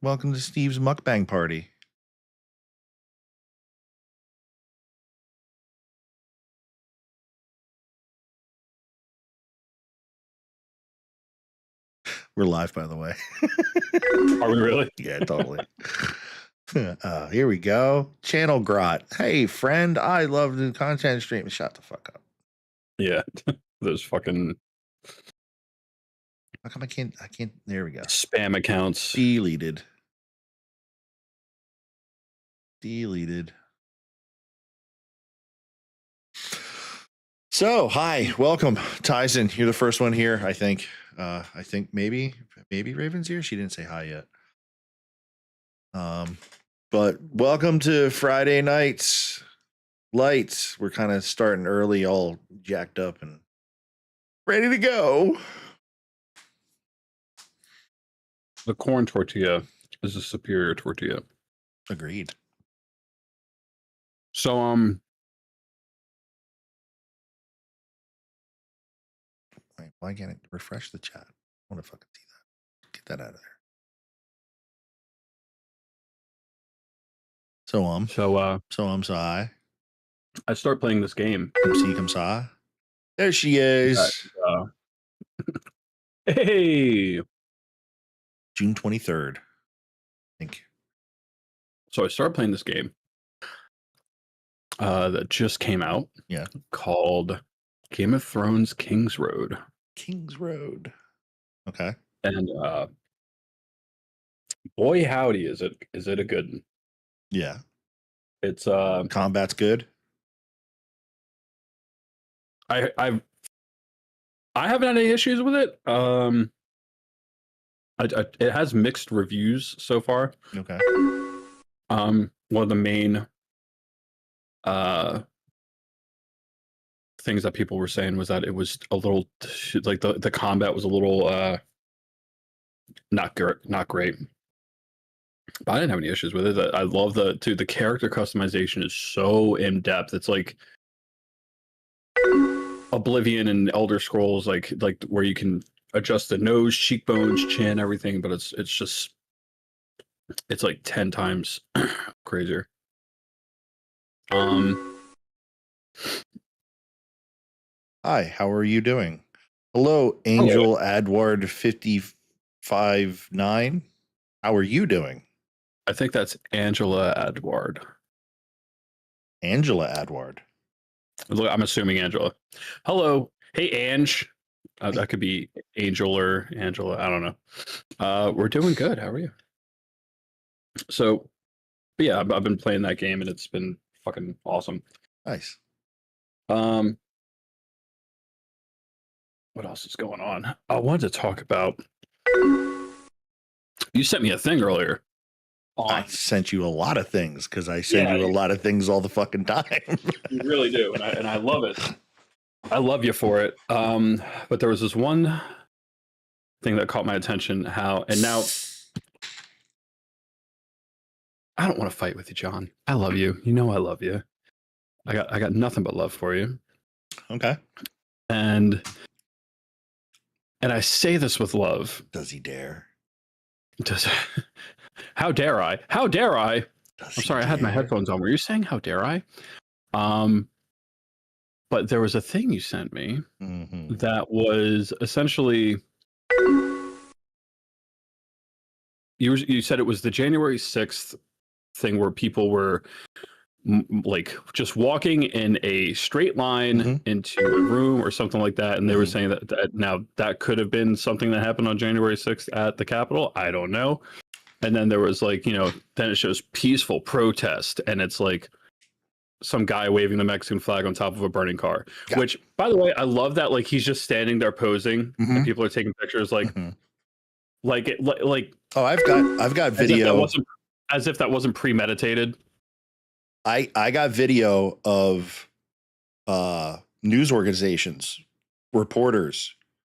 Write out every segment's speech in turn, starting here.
Welcome to Steve's mukbang party. We're live, by the way. Are we really? Yeah, totally. Here we go. Channel Grot. Hey, friend, I love the content stream. Shut the fuck up. Yeah. Those fucking How come I can't? There we go. spam accounts. Deleted. So, hi, welcome, Tyson. You're the first one here, I think. I think maybe Raven's here. She didn't say hi yet. But welcome to Friday Nights Lights. We're kind of starting early, all jacked up and ready to go. The corn tortilla is a superior tortilla. Agreed. So Wait, why can't it refresh the chat? I want to fucking see that. Get that out of there. So I start playing this game. come saw. There she is. Hey. June 23rd. I think. So I started playing this game that just came out. Yeah. Called Game of Thrones King's Road. King's Road. Okay. And boy howdy, is it a good one. Yeah. It's combat's good. I haven't had any issues with it. It has mixed reviews so far. Okay. One of the main things that people were saying was that it was a little like the combat was a little not great. But I didn't have any issues with it. I love the character customization is so in depth. It's like Oblivion and Elder Scrolls, like where you can adjust the nose, cheekbones, chin, everything, but it's like 10 times crazier. Hi, how are you doing? Hello, Angel Adward 559. How are you doing? I think that's Angela Adward. Angela Adward. Look, I'm assuming Angela. Hello. Hey, Ange. That could be Angel or Angela. I don't know. We're doing good. How are you? So, yeah, I've been playing that game and it's been fucking awesome. Nice. What else is going on? I wanted to talk about. You sent me a thing earlier. I sent you a lot of things because I send you a lot of things all the fucking time. You really do, and I love it. I love you for it. But there was this one thing that caught my attention. And now I don't want to fight with you, John. I love you. You know I love you. I got nothing but love for you. Okay. And I say this with love. Does he dare? How dare I? How dare I? I'm sorry, I had my headphones on. Were you saying how dare I? But there was a thing you sent me that was essentially you said it was the January 6th thing where people were like just walking in a straight line into a room or something like that, and they were saying that now that could have been something that happened on January 6th at the Capitol. I don't know. And then there was like, then it shows peaceful protest, and it's like some guy waving the Mexican flag on top of a burning car. Yeah. Which, by the way, I love that. Like he's just standing there posing, and people are taking pictures. Like, oh, I've got video. As if that wasn't premeditated. I got video of news organizations, reporters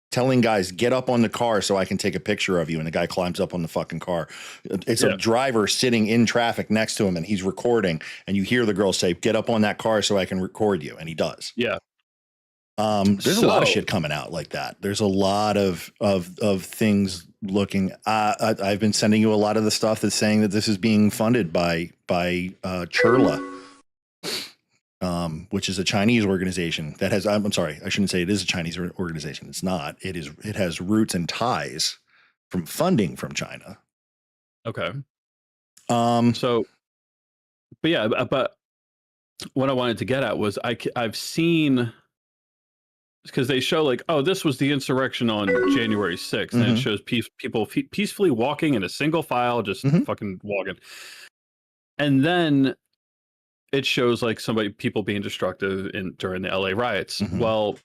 telling guys, get up on the car so I can take a picture of you. And the guy climbs up on the fucking car. It's a driver sitting in traffic next to him and he's recording. And you hear the girl say, get up on that car so I can record you. And he does. Yeah. There's a lot of So- shit coming out like that. There's a lot of things looking. I've been sending you a lot of the stuff that's saying that this is being funded by Chirla, which is a Chinese organization that has. I'm sorry, I shouldn't say it is a Chinese organization. It's not. It is. It has roots and ties from funding from China. Okay. Um, So, but yeah, but what I wanted to get at was I've seen, because they show like, oh, this was the insurrection on January 6th, and it Mhm. shows people peacefully walking in a single file, just Mhm. fucking walking, and then it shows like people being destructive during the LA riots. Mhm. Well,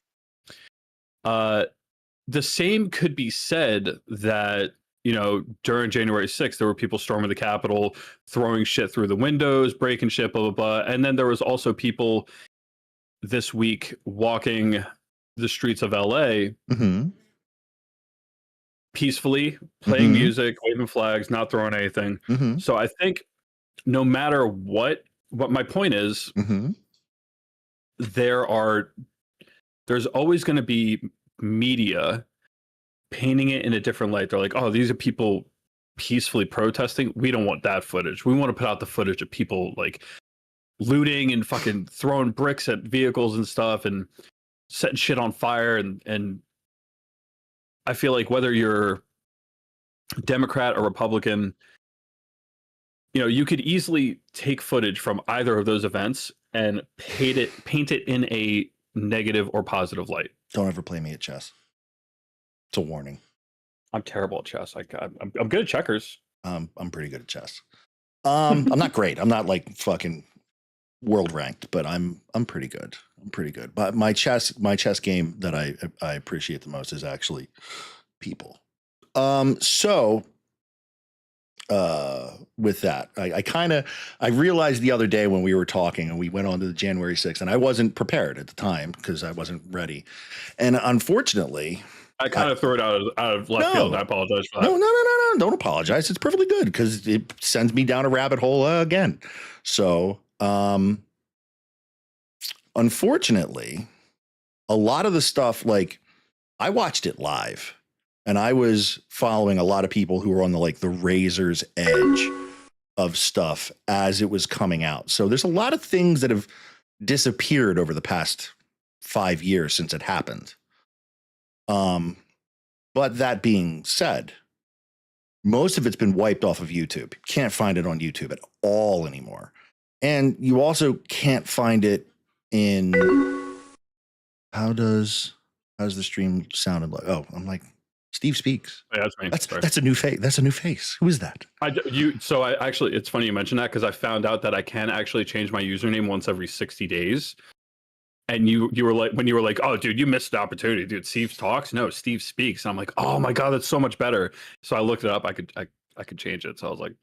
the same could be said that, you know, during January 6th, there were people storming the Capitol, throwing shit through the windows, breaking shit, blah, blah, blah. And then there was also people this week walking the streets of LA mhm. peacefully, playing Mhm. music, waving flags, not throwing anything. Mhm. So I think no matter what my point is, Mhm. there's always going to be media painting it in a different light. They're like, oh, these are people peacefully protesting. We don't want that footage. We want to put out the footage of people like looting and fucking throwing bricks at vehicles and stuff and setting shit on fire. And I feel like whether you're Democrat or Republican, you know, you could easily take footage from either of those events and paint it in a negative or positive light. Don't ever play me at chess. It's a warning. I'm terrible at chess. I'm good at checkers. I'm pretty good at chess. I'm not great. I'm not like fucking world ranked, but I'm pretty good. I'm pretty good. But my chess game that I appreciate the most is actually people. So with that, I realized the other day when we were talking and we went on to the January 6th, and I wasn't prepared at the time because I wasn't ready. And unfortunately, I kind of threw it out of left field. And I apologize for that. No. Don't apologize. It's perfectly good because it sends me down a rabbit hole again. So, unfortunately, a lot of the stuff, like I watched it live and I was following a lot of people who were on the razor's edge of stuff as it was coming out. So there's a lot of things that have disappeared over the past 5 years since it happened. But that being said, most of it's been wiped off of YouTube. You can't find it on YouTube at all anymore. And you also can't find it in how does the stream sounded like? Oh, I'm like, Steve Speaks. Yeah, that's me. That's a new face. That's a new face. Who is that? So I actually, it's funny you mentioned that because I found out that I can actually change my username once every 60 days. And you were like, when you were like, oh, dude, you missed the opportunity, dude. Steve talks. No, Steve speaks. And I'm like, oh my God, that's so much better. So I looked it up. I could change it. So I was like,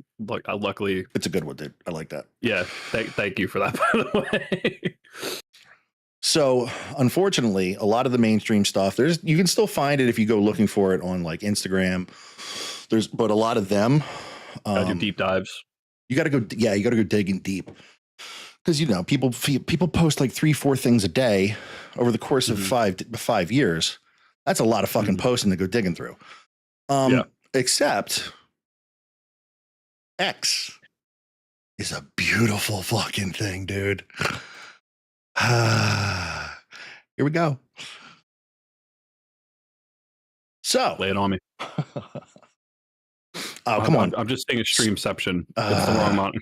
luckily, it's a good one, dude. I like that. Yeah. Thank you for that, by the way. So unfortunately, a lot of the mainstream stuff, you can still find it if you go looking for it on like Instagram. But a lot of them, do deep dives. You got to go digging deep. Because, you know, people post like 3-4 things a day over the course of 5 years. That's a lot of fucking posting to go digging through. Except X is a beautiful fucking thing, dude. Here we go. So lay it on me. Oh, come on. I'm just saying a streamception. It's the wrong one.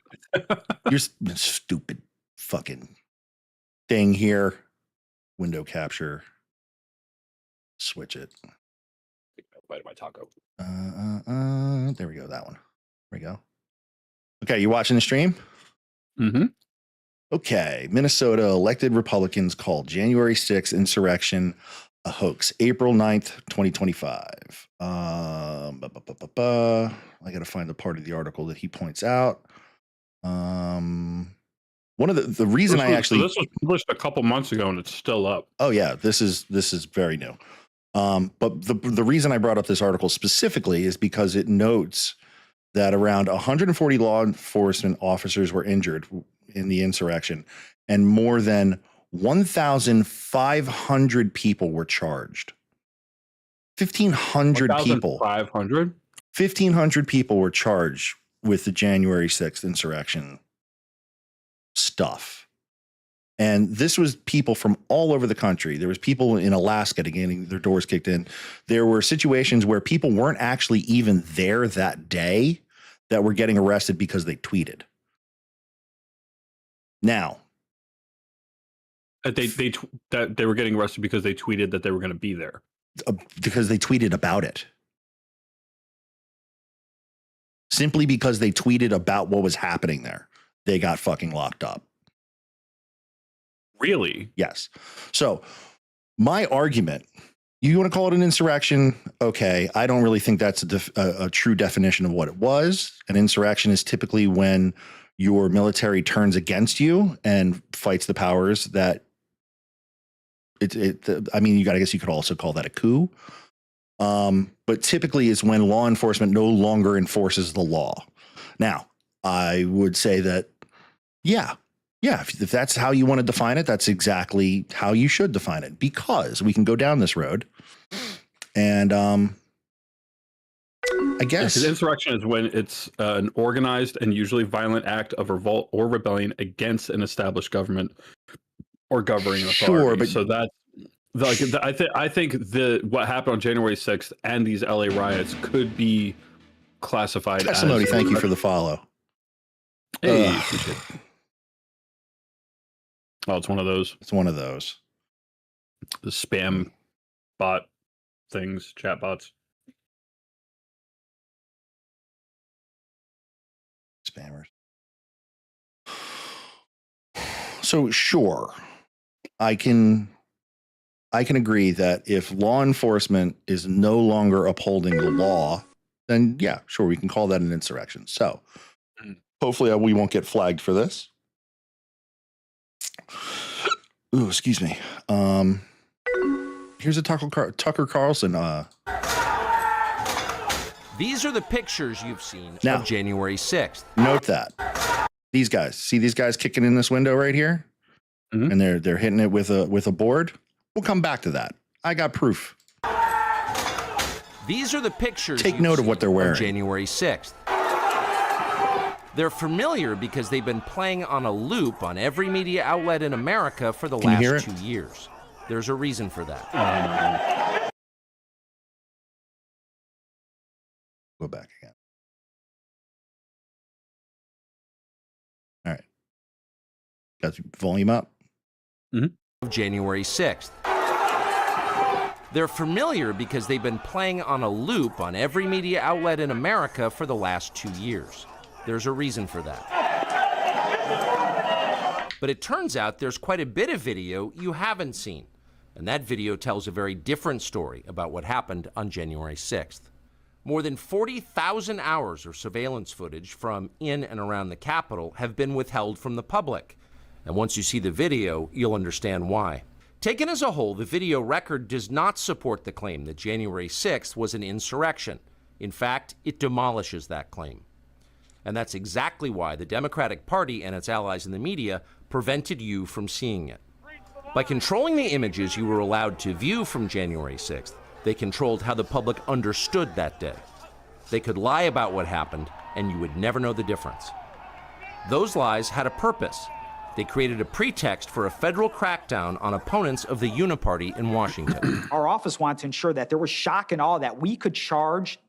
You're stupid fucking thing here. Window capture. Switch it. Bite of my taco. There we go. That one. There we go. Okay, you watching the stream? Mm-hmm. Okay. Minnesota elected Republicans called January 6th insurrection a hoax. April 9th, 2025. I got to find the part of the article that he points out. One of the reason this was published a couple months ago and it's still up. Oh yeah, this is very new. But the reason I brought up this article specifically is because it notes that around 140 law enforcement officers were injured in the insurrection, and more than 1,500 people were charged. 1,500 people. 500? 1,500 people were charged with the January 6th insurrection stuff. And this was people from all over the country. There was people in Alaska getting their doors kicked in. There were situations where people weren't actually even there that day that were getting arrested because they tweeted. Now, That they were getting arrested because they tweeted that they were going to be there. Because they tweeted about it. Simply because they tweeted about what was happening there, they got fucking locked up. Really? Yes. So my argument, you want to call it an insurrection? Okay. I don't really think that's a true definition of what it was. An insurrection is typically when your military turns against you and fights the powers that I mean, I guess you could also call that a coup. But typically it's when law enforcement no longer enforces the law. Now, I would say that, yeah, if that's how you want to define it, that's exactly how you should define it, because we can go down this road. And I guess insurrection is when it's an organized and usually violent act of revolt or rebellion against an established government or governing authority. Sure, but so that's I think what happened on January 6th and these LA riots could be classified testimony. As thank you for the follow. Hey, appreciate it. Oh, it's one of those. It's one of those. The spam bot things, chat bots. Spammers. So sure, I can agree that if law enforcement is no longer upholding the law, then yeah, sure, we can call that an insurrection. So hopefully we won't get flagged for this. Ooh, excuse me. Here's a Tucker Carlson. These are the pictures you've seen now, of January 6th. Note that these guys, see these guys kicking in this window right here, and they're hitting it with a board. We'll come back to that. I got proof. These are the pictures. Take note of what they're wearing. January 6th. They're familiar because they've been playing on a loop on every media outlet in America for the last 2 years. There's a reason for that. Go back again. All right. Got the volume up. January 6th. They're familiar because they've been playing on a loop on every media outlet in America for the last 2 years. There's a reason for that. But it turns out there's quite a bit of video you haven't seen. And that video tells a very different story about what happened on January 6th. More than 40,000 hours of surveillance footage from in and around the Capitol have been withheld from the public. And once you see the video, you'll understand why. Taken as a whole, the video record does not support the claim that January 6th was an insurrection. In fact, it demolishes that claim. And that's exactly why the Democratic Party and its allies in the media prevented you from seeing it. By controlling the images you were allowed to view from January 6th, they controlled how the public understood that day. They could lie about what happened, and you would never know the difference. Those lies had a purpose. They created a pretext for a federal crackdown on opponents of the Uniparty in Washington. Our office wanted to ensure that there was shock and awe, that we could charge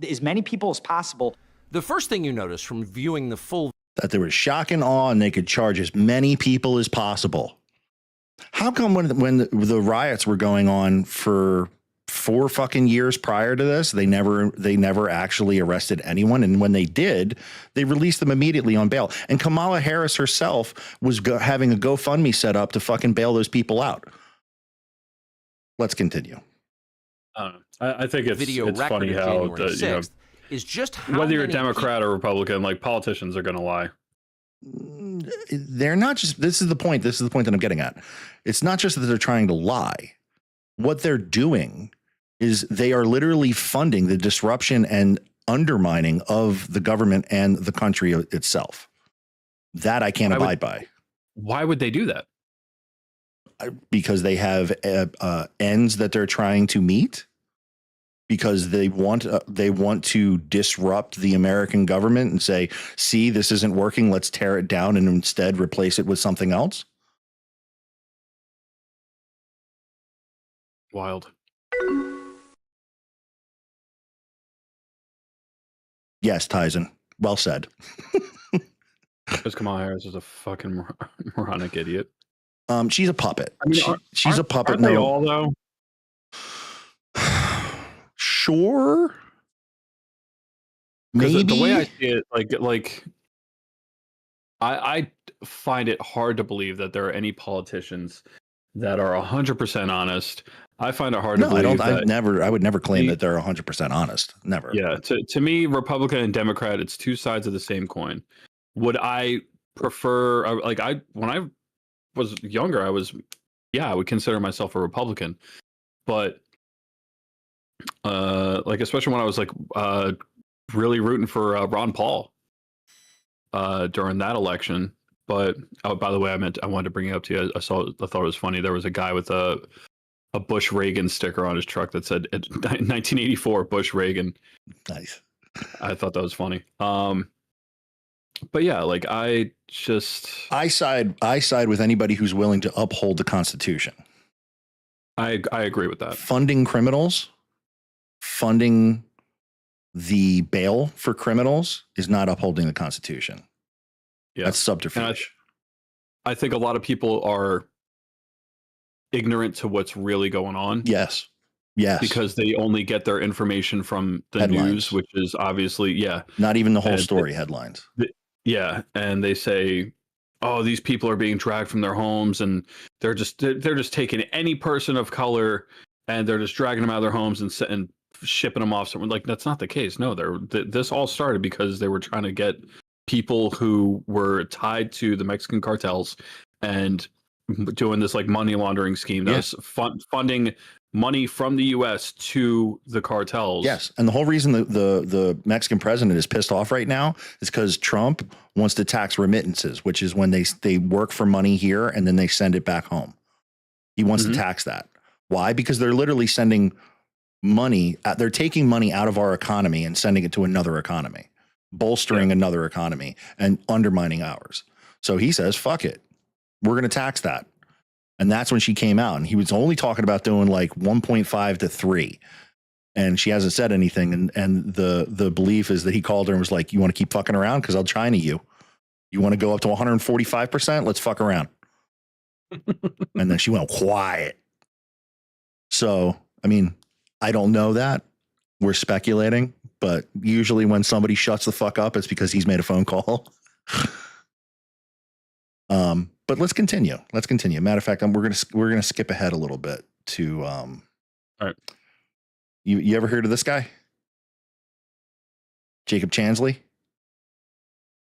as many people as possible. The first thing you notice from viewing the full that there was shock and awe and they could charge as many people as possible. How come when the riots were going on for 4 fucking years prior to this, they never actually arrested anyone, and when they did, they released them immediately on bail? And Kamala Harris herself was having a GoFundMe set up to fucking bail those people out. Let's continue. I think it's funny how is just how whether you're a Democrat or Republican, like politicians are going to lie. They're not just. This is the point. This is the point that I'm getting at. It's not just that they're trying to lie. What they're doing is they are literally funding the disruption and undermining of the government and the country itself. That I can't abide by. Why would they do that? because they have ends that they're trying to meet, because they want to disrupt the American government and say, see, this isn't working, let's tear it down and instead replace it with something else. Wild. Yes, Tyson. Well said. Because Kamala Harris is a fucking moronic idiot. She's a puppet. I mean, she's a puppet. Aren't they all though? Sure. Maybe Maybe. the way I see it, I find it hard to believe that there are any politicians that are 100% honest. I find it hard to believe. I would never claim that they're 100% honest. Never. Yeah. To me, Republican and Democrat, it's two sides of the same coin. Would I prefer, when I was younger, I would consider myself a Republican, but especially when I was really rooting for Ron Paul during that election. But by the way, I wanted to bring it up to you. I thought it was funny. There was a guy with a Bush Reagan sticker on his truck that said 1984 Bush Reagan. Nice. I thought that was funny. But yeah, I side with anybody who's willing to uphold the Constitution. I agree with that. Funding criminals, funding the bail for criminals is not upholding the Constitution. Yeah, that's subterfuge. I think a lot of people are ignorant to what's really going on. Yes. Because they only get their information from the headlines. News, which is obviously, not even the whole story, headlines. And they say, oh, these people are being dragged from their homes, and they're just taking any person of color and they're just dragging them out of their homes and shipping them off somewhere. That's not the case. No, this all started because they were trying to get people who were tied to the Mexican cartels and doing this money laundering scheme that was funding money from the U.S. to the cartels. Yes, and the whole reason the Mexican president is pissed off right now is because Trump wants to tax remittances, which is when they work for money here and then they send it back home. He wants to tax that. Why? Because they're literally sending money. They're taking money out of our economy and sending it to another economy, bolstering another economy and undermining ours. So he says, fuck it. We're going to tax that. And that's when she came out, and he was only talking about doing 1.5 to 3. And she hasn't said anything. And the belief is that he called her and was like, you want to keep fucking around? Cause I'll China you. You want to go up to 145%? Let's fuck around. And then she went quiet. So, I mean, I don't know that. We're speculating, but usually when somebody shuts the fuck up, it's because he's made a phone call. But let's continue. Matter of fact, we're gonna skip ahead a little bit to all right. You ever heard of this guy? Jacob Chansley?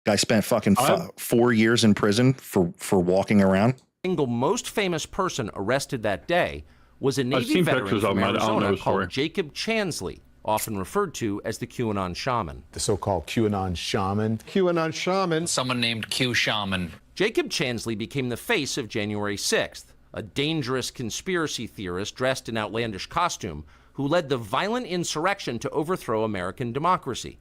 Guy spent fucking 4 years in prison for walking around. The single most famous person arrested that day was a Navy veteran from Arizona called Jacob Chansley, often referred to as the QAnon shaman. The so-called QAnon shaman. QAnon shaman. Someone named Q Shaman. Jacob Chansley became the face of January 6th, a dangerous conspiracy theorist dressed in outlandish costume who led the violent insurrection to overthrow American democracy.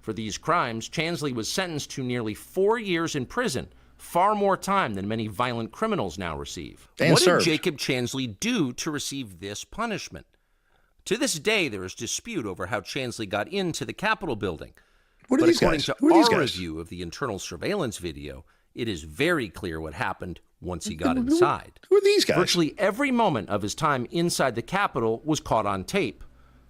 For these crimes, Chansley was sentenced to nearly 4 years in prison, far more time than many violent criminals now receive. What did Jacob Chansley do to receive this punishment? To this day, there is dispute over how Chansley got into the Capitol building. But according to our review of the internal surveillance video, it is very clear what happened once he got inside. Who are these guys? Virtually every moment of his time inside the Capitol was caught on tape.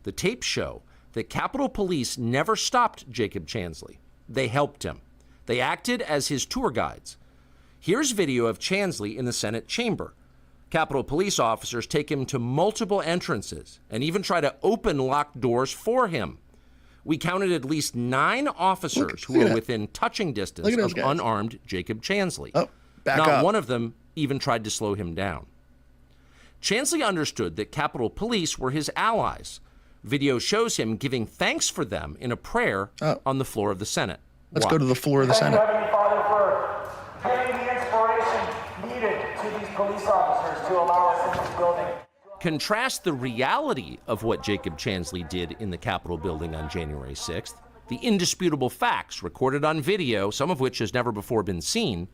The tapes show that Capitol Police never stopped Jacob Chansley. They helped him. They acted as his tour guides. Here's video of Chansley in the Senate chamber. Capitol Police officers take him to multiple entrances and even try to open locked doors for him. We counted at least 9 officers who were within touching distance of unarmed Jacob Chansley. Not one of them even tried to slow him down. Chansley understood that Capitol Police were his allies. Video shows him giving thanks for them in a prayer on the floor of the Senate. Let's go to the floor of the Senate. Heavenly Father, for giving the inspiration needed to these police officers Contrast the reality of what Jacob Chansley did in the Capitol building on January 6th, the indisputable facts recorded on video, some of which has never before been seen,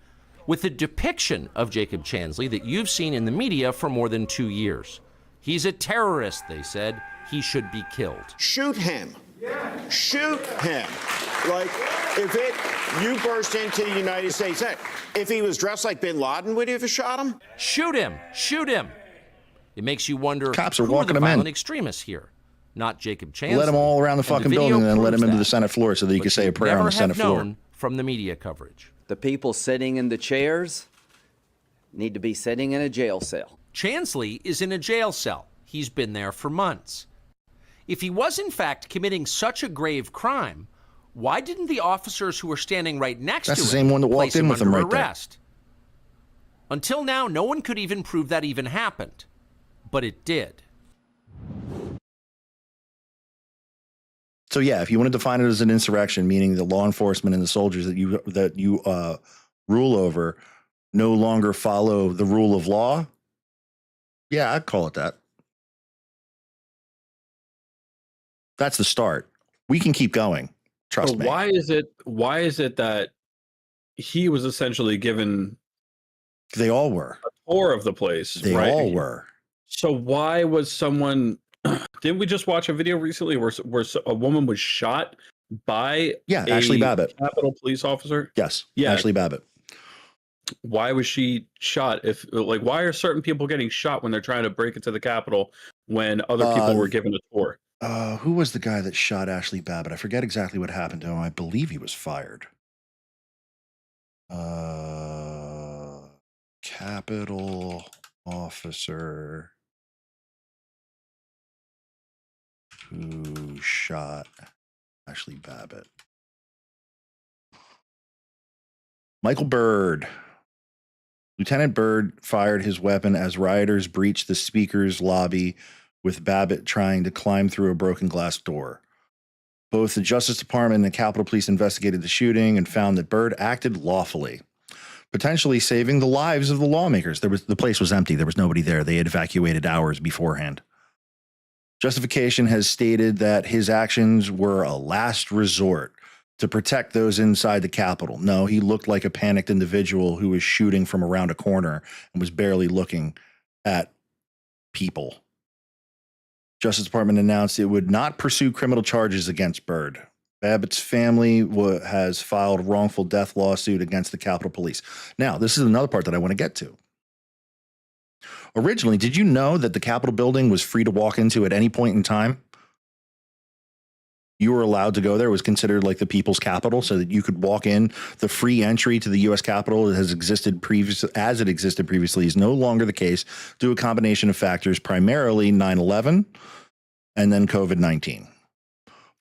with the depiction of Jacob Chansley that you've seen in the media for more than 2 years. He's a terrorist, they said. He should be killed. Shoot him. Shoot him. Like, you burst into the United States, if he was dressed like bin Laden, would you have shot him? Shoot him. Shoot him. It makes you wonder Cops are who walking are the him in. violent extremists here. Not Jacob Chansley. Let them all around the And fucking video building and then let proves them into that. the Senate floor so that you can But say a you'd prayer on never the Senate have floor. known from the media coverage. The people sitting in the chairs need to be sitting in a jail cell. Chansley is in a jail cell. He's been there for months. If he was in fact committing such a grave crime, why didn't the officers who were standing right next That's to him the same one that walked place in with him under right there. arrest? Until now, no one could even prove that even happened, but it did. So yeah, if you want to define it as an insurrection, meaning the law enforcement and the soldiers that you rule over no longer follow the rule of law, yeah, I'd call it that. That's the start. We can keep going. Trust So me. why is it that he was essentially given They all were. a tour of the place? They right? all were. So why was someone? Didn't we just watch a video recently where a woman was shot by Yeah, Ashley Babbitt. Capitol police officer? Yes. Yeah. Ashley Babbitt. Why was she shot? Why are certain people getting shot when they're trying to break into the Capitol when other people were given a tour? Who was the guy that shot Ashley Babbitt? I forget exactly what happened to him. I believe he was fired. Capitol officer who shot Ashley Babbitt. Michael Byrd. Lieutenant Byrd fired his weapon as rioters breached the speaker's lobby, with Babbitt trying to climb through a broken glass door. Both the Justice Department and the Capitol Police investigated the shooting and found that Byrd acted lawfully, potentially saving the lives of the lawmakers. The place was empty. There was nobody there. They had evacuated hours beforehand. Justification has stated that his actions were a last resort to protect those inside the Capitol. No, he looked like a panicked individual who was shooting from around a corner and was barely looking at people. Justice Department announced it would not pursue criminal charges against Byrd. Babbitt's family has filed wrongful death lawsuit against the Capitol Police. Now, this is another part that I want to get to. Originally, did you know that the Capitol building was free to walk into at any point in time? You were allowed to go there. It was considered like the people's capital, so that you could walk in. The free entry to the U.S. Capitol that has existed as it existed previously is no longer the case due to a combination of factors, primarily 9/11 and then COVID-19.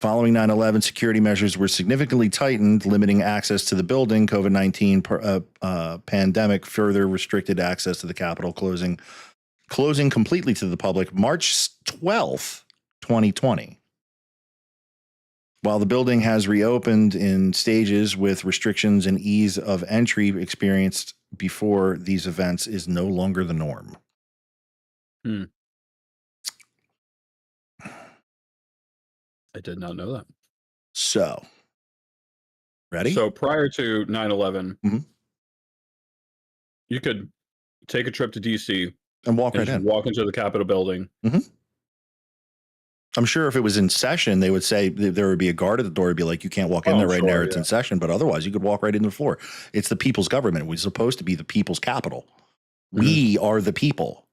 Following 9/11, security measures were significantly tightened, limiting access to the building. COVID-19 pandemic further restricted access to the Capitol, closing completely to the public March 12th, 2020. While the building has reopened in stages with restrictions and ease of entry experienced before these events is no longer the norm. I did not know that. So, ready? So prior to 9/11, Mhm. you could take a trip to DC And walk and right just in. walk into the Capitol building. I'm sure if it was in session, they would say there would be a guard at the door. It'd be like, you can't walk in Oh, there right sure, now. It's yeah. in session. But otherwise, you could walk right into the floor. It's the people's government. We're supposed to be the people's capital. We are the people.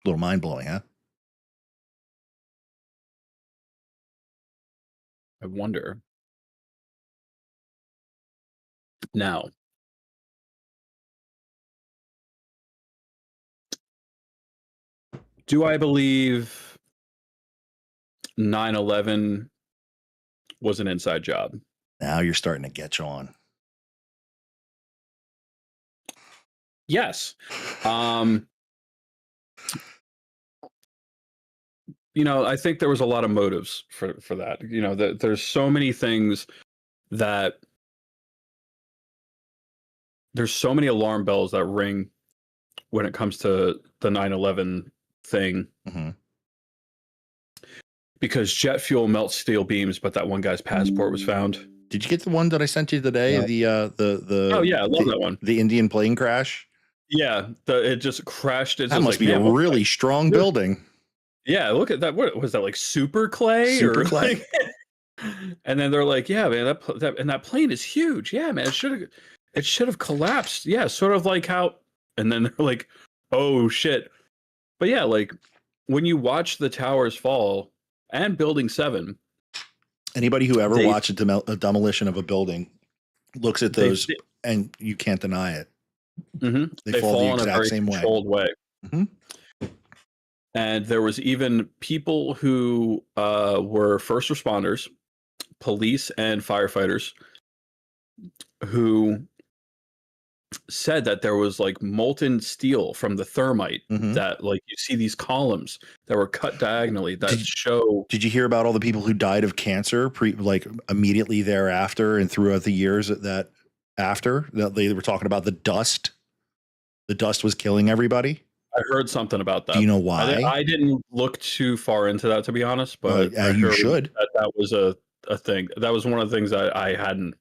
A little mind blowing, huh? I wonder. Now, do I believe 9/11 was an inside job? Now you're starting to get you on. Yes. I think there was a lot of motives for that. There's so many things that there's so many alarm bells that ring when it comes to the 9/11 thing. Mm-hmm. Because jet fuel melts steel beams, but that one guy's passport was found. Did you get the one that I sent you today? No. The Oh yeah, I love that one. The Indian plane crash. Yeah, it just crashed. That must be a really strong building. Yeah, look at that. What was that, like super clay? Super clay. And then they're like, yeah, man, that plane is huge. Yeah, man, it should have collapsed. Yeah, sort of like how. And then they're like, oh shit. But yeah, like when you watch the towers fall and Building 7. Anybody who ever watched a demolition of a building looks at those and you can't deny it. Mm-hmm. They fall the exact same way. Controlled way. Mm-hmm. And there was even people who were first responders, police and firefighters, who said that there was like molten steel from the thermite that, like, you see these columns that were cut diagonally that show. Did you hear about all the people who died of cancer like immediately thereafter and throughout the years that they were talking about the dust? The dust was killing everybody. I heard something about that. Do you know why? I didn't look too far into that, to be honest, but you should. That was a thing. That was one of the things that I hadn't.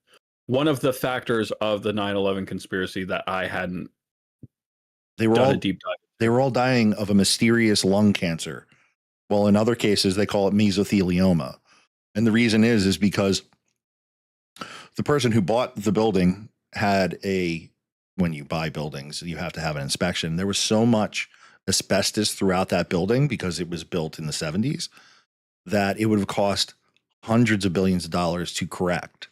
One of the factors of the 9/11 conspiracy that I hadn't. They were done all a deep dive. They were all dying of a mysterious lung cancer. Well, in other cases, they call it mesothelioma, and the reason is because the person who bought the building had when you buy buildings, you have to have an inspection. There was so much asbestos throughout that building because it was built in the 70s that it would have cost hundreds of billions of dollars to correct.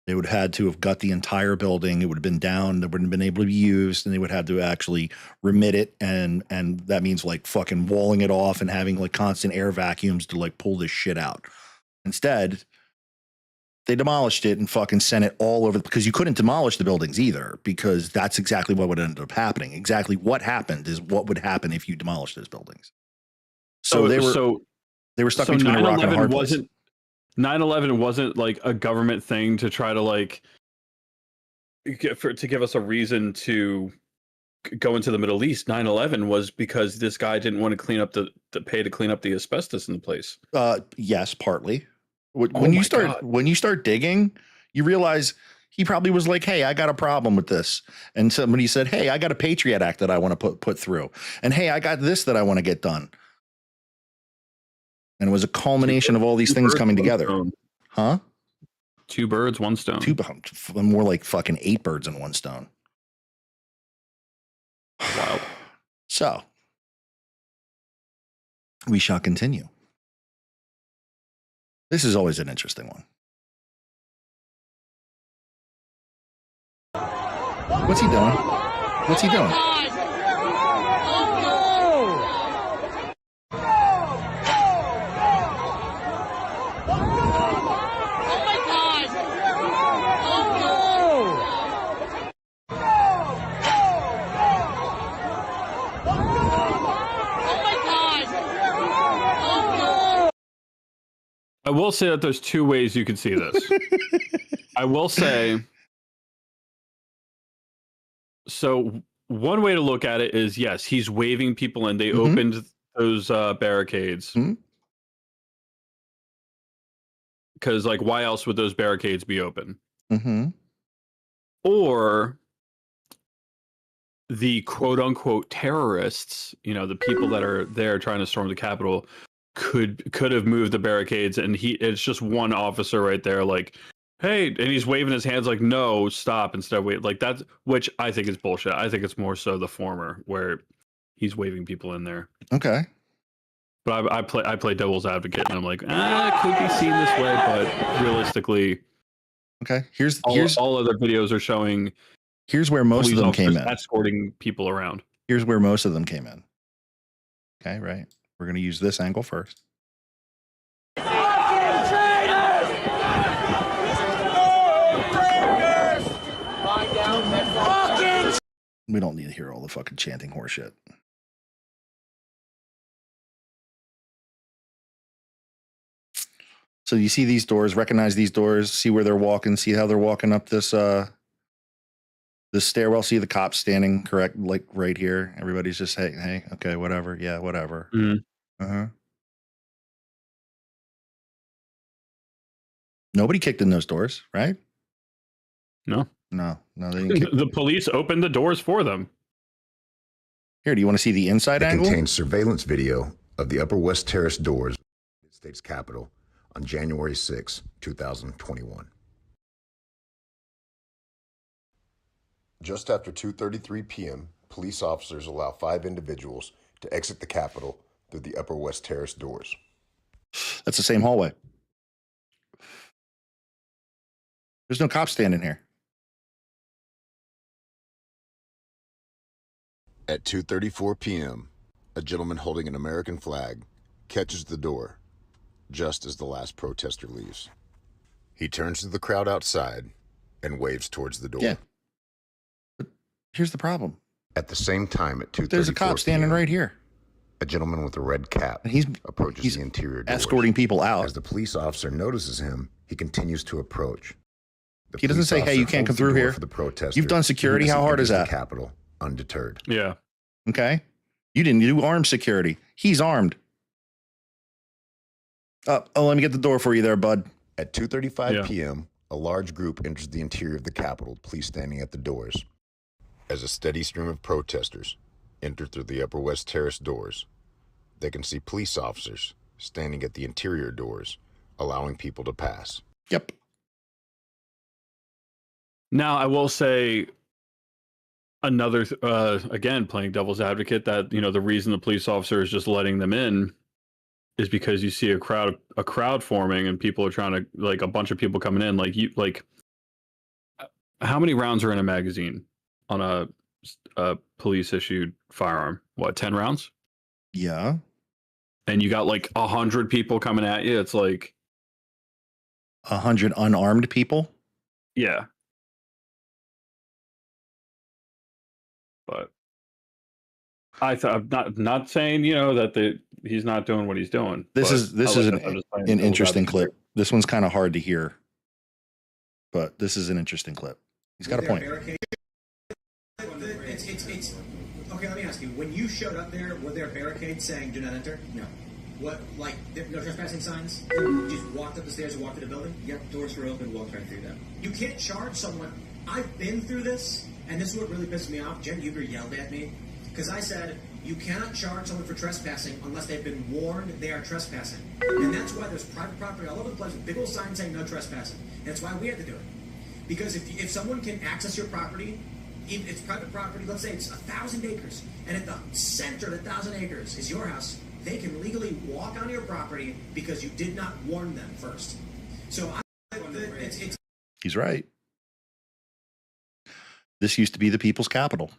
They would have had to have got the entire building. It would have been down. That wouldn't have been able to be used. And they would have to actually remit it. And that means like fucking walling it off and having like constant air vacuums to like pull this shit out. Instead, they demolished it and fucking sent it all over, because you couldn't demolish the buildings either, because that's exactly what would end up happening. Exactly what happened is what would happen if you demolished those buildings. So they were stuck between a rock and a hard place. 9/11 wasn't like a government thing to try to like to give us a reason to go into the Middle East. 9/11 was because this guy didn't want to clean up the pay to clean up the asbestos in the place. Yes, partly. When you start digging, you realize he probably was like, "Hey, I got a problem with this," and somebody said, "Hey, I got a Patriot Act that I want to put through," and "Hey, I got this that I want to get done." And it was a culmination of all these things coming together. Huh? 2 birds, 1 stone. More like fucking 8 birds in 1 stone. Wow. So we shall continue. This is always an interesting one. What's he doing? What's he doing? I will say that there's 2 ways you can see this. I will say, so one way to look at it is, yes, he's waving people in. They opened those barricades. Because, like, why else would those barricades be open? Or the quote-unquote terrorists, the people that are there trying to storm the Capitol, could have moved the barricades, and it's just one officer right there, like, hey, and he's waving his hands like, no, stop, instead of wait, like that's, which I think is bullshit. I think it's more so the former, where he's waving people in there. Okay. But I play devil's advocate, and I'm like, it could be seen this way, but realistically, okay. Here's all other videos are showing. Here's where most of them came in, escorting people around. Here's where most of them came in. Okay, right. We're going to use this angle first. We don't need to hear all the fucking chanting horseshit. So you see these doors, recognize these doors, see where they're walking, see how they're walking up this this stairwell. See the cops standing correct, like right here. Everybody's just hey, okay, whatever, yeah, whatever. Nobody kicked in those doors, right? No. No, they didn't kick. The police opened the doors for them. Here, do you want to see the inside It angle? contains surveillance video of the Upper West Terrace doors of the United States Capitol on January 6, 2021. Just after 2:33 p.m., police officers allow 5 individuals to exit the Capitol through the Upper West Terrace doors. That's the same hallway. There's no cops standing here. At 2:34 p.m., a gentleman holding an American flag catches the door just as the last protester leaves. He turns to the crowd outside and waves towards the door. Yeah. But here's the problem. At the same time, at 2:34 There's a cop standing p.m., right here. a gentleman with a red cap And he's approaches the interior doors. escorting people As out. the police officer notices him, he continues to approach. The He doesn't police say, "Hey, you officer can't come holds the through door here." For the protester, You've done security. even as How he hard is enters that? the Capitol undeterred. Yeah. Okay. You didn't do armed security. He's armed. Let me get the door for you there, bud. At 2:35 Yeah. p.m., a large group enters the interior of the Capitol, police standing at the doors. As a steady stream of protesters enter through the Upper West Terrace doors, they can see police officers standing at the interior doors, allowing people to pass. Yep. Now, I will say another, again, playing devil's advocate, that, you know, the reason the police officer is just letting them in is because you see a crowd forming and people are trying to, like, a bunch of people coming in. Like, how many rounds are in a magazine on a police issued firearm? What, 10 rounds? Yeah. And you got like 100 people coming at you. It's like 100 unarmed people. Yeah. But I'm not saying, you know, that he's not doing what he's doing. This is an devil's interesting advocate. clip. This one's kind of hard to hear, but this is an interesting clip. He's got a point. It's okay. Let me ask you: when you showed up there, were there barricades saying "Do not enter"? No. What, like, no trespassing signs? You just walked up the stairs and walked to the building? Yep, doors were open, walked right through them. You can't charge someone. I've been through this, and this is what really pissed me off. Jen Huber yelled at me because I said, you cannot charge someone for trespassing unless they've been warned they are trespassing. And that's why there's private property all over the place with big old signs saying no trespassing. That's why we had to do it. Because if someone can access your property, even if it's private property, let's say it's 1,000 acres, and at the center of 1,000 acres is your house, they can legally walk on your property because you did not warn them first. So it's He's right. This used to be the people's capital.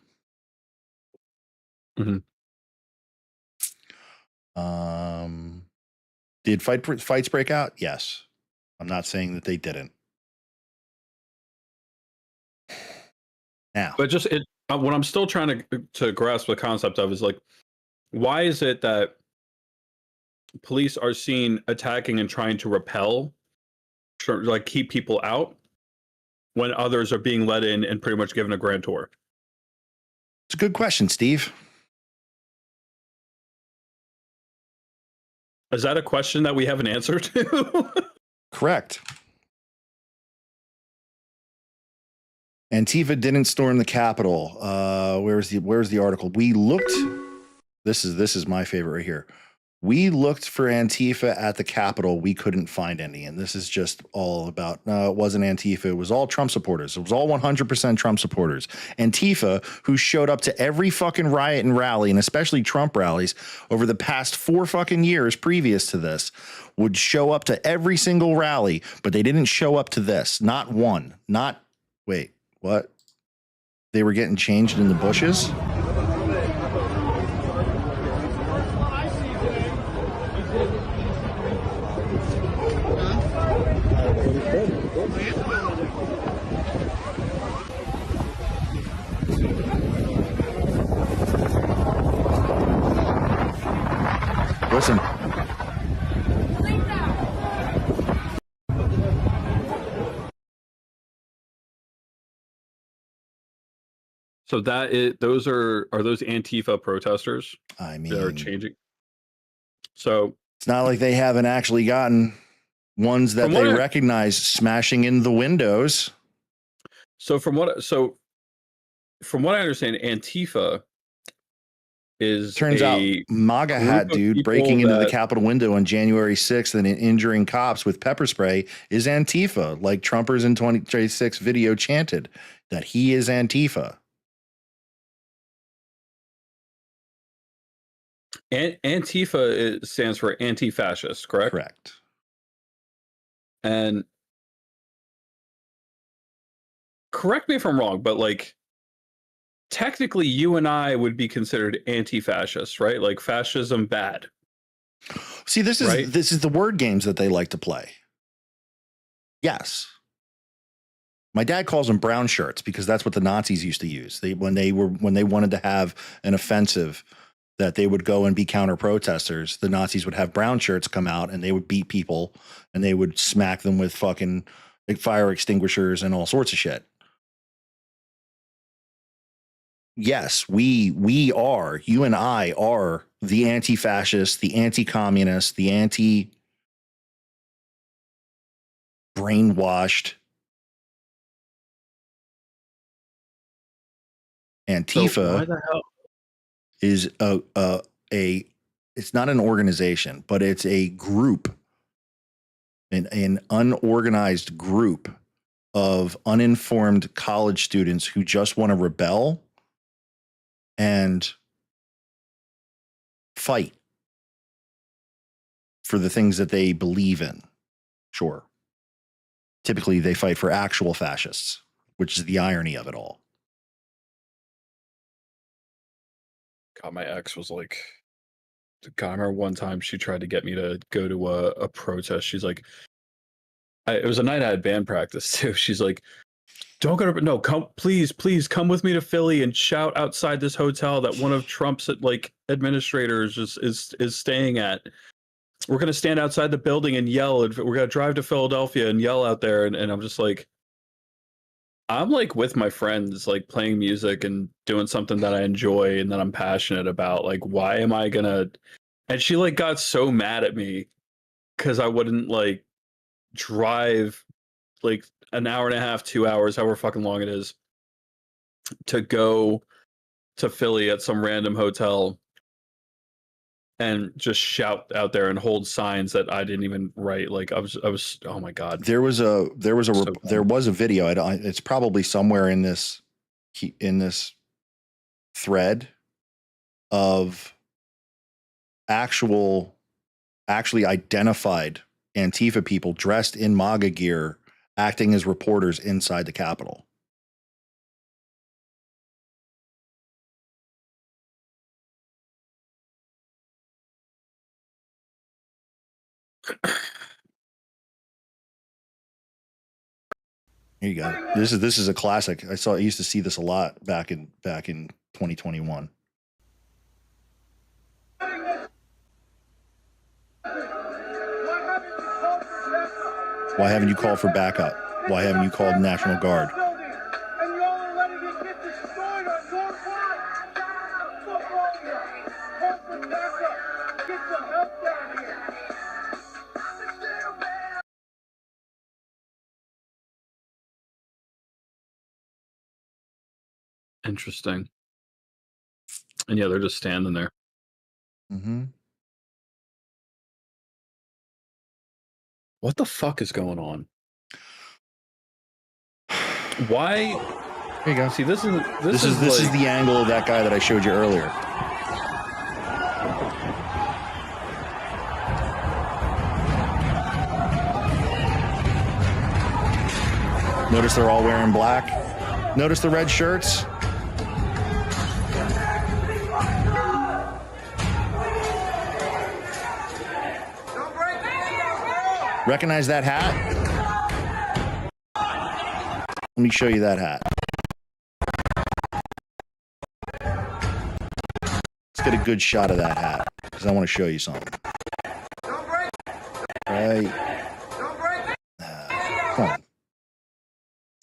Mm-hmm. Did fights break out? Yes. I'm not saying that they didn't. Now, But just what I'm still trying to grasp the concept of is, like, why is it that police are seen attacking and trying to repel, like keep people out, when others are being let in and pretty much given a grand tour? it's a good question, Steve. Is that a question that we have an answer to? Correct. Antifa didn't storm the Capitol. Where's the article? We looked. This is my favorite right here. We looked for Antifa at the Capitol. We couldn't find any. And this is just all about, it wasn't Antifa. It was all Trump supporters. It was all 100% Trump supporters. Antifa, who showed up to every fucking riot and rally, and especially Trump rallies over the past 4 fucking years previous to this, would show up to every single rally, but they didn't show up to this. Not one. Wait, what? They were getting changed in the bushes? Listen. So those are those Antifa protesters I that are mean, changing? So it's not like they haven't actually gotten ones that From what they I- recognize smashing in the windows. from what I understand, Antifa is Turns out MAGA hat group of dude people breaking into the that- Capitol window on January 6th and injuring cops with pepper spray is Antifa, like Trumpers in 2026 video chanted that he is Antifa. Antifa stands for anti-fascist, correct? Correct. And correct me if I'm wrong, but like technically you and I would be considered anti-fascist, right? Like fascism bad. See, this is Right? this is the word games that they like to play. Yes. My dad calls them brown shirts because that's what the Nazis used to use. When they wanted to have an offensive that they would go and be counter protesters, the Nazis would have brown shirts come out and they would beat people and they would smack them with fucking fire extinguishers and all sorts of shit. Yes, you and I are the anti-fascist, the anti-communist, the anti-brainwashed. Antifa So why the hell? is it's not an organization, but it's a group, an unorganized group of uninformed college students who just want to rebel and fight for the things that they believe in. Sure. Typically, they fight for actual fascists, which is the irony of it all. God, my ex was like, God, I remember one time she tried to get me to go to a protest. She's like, it was a night I had band practice too. She's like, don't go to, no, come, please come with me to Philly and shout outside this hotel that one of Trump's like administrators is staying at. We're going to stand outside the building and yell. And we're going to drive to Philadelphia and yell out there. And I'm just like, I'm like with my friends, like playing music and doing something that I enjoy and that I'm passionate about. Like, why am I gonna? And she like got so mad at me because I wouldn't like drive like an hour and a half, 2 hours, however fucking long it is, to go to Philly at some random hotel and just shout out there and hold signs that I didn't even write. Like I was. Oh my god. There was a video. It's probably somewhere in this thread of actually identified Antifa people dressed in MAGA gear acting as reporters inside the Capitol. Here you go. This is a classic. I used to see this a lot back in 2021. Why haven't you called for backup? Why haven't you called National Guard? Interesting. And yeah, they're just standing there. Mm-hmm. What the fuck is going on? Why? There you go. See, this is the angle of that guy that I showed you earlier. Notice they're all wearing black. Notice the red shirts. Recognize that hat? Let me show you that hat. Let's get a good shot of that hat because I want to show you something. Right. Come on.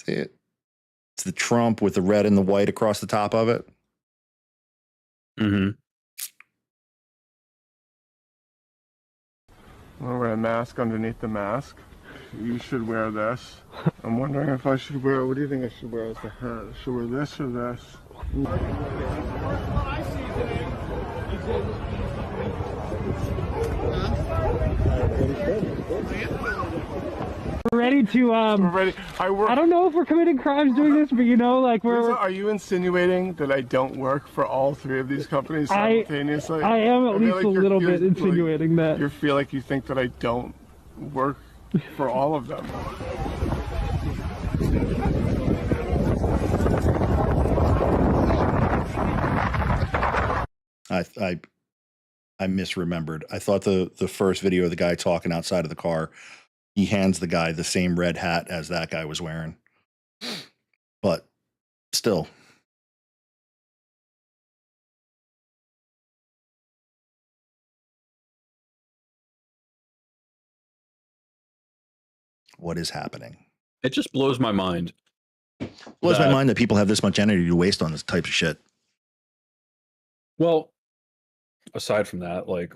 See it? It's the Trump with the red and the white across the top of it. Mm-hmm. I wear a mask underneath the mask. You should wear this. I'm wondering if I should wear, what do you think I should wear as the hat? I should wear this or this? Ready to We're ready. I don't know if we're committing crimes doing this, but you know, like Lisa, are you insinuating that I don't work for all three of these companies simultaneously? I am at feel least like a little you're bit insinuating that. You feel like you think that I don't work for all of them. I misremembered. I thought the first video of the guy talking outside of the car, he hands the guy the same red hat as that guy was wearing. But still. What is happening? It just blows my mind. Blows my mind that people have this much energy to waste on this type of shit. Well, aside from that, like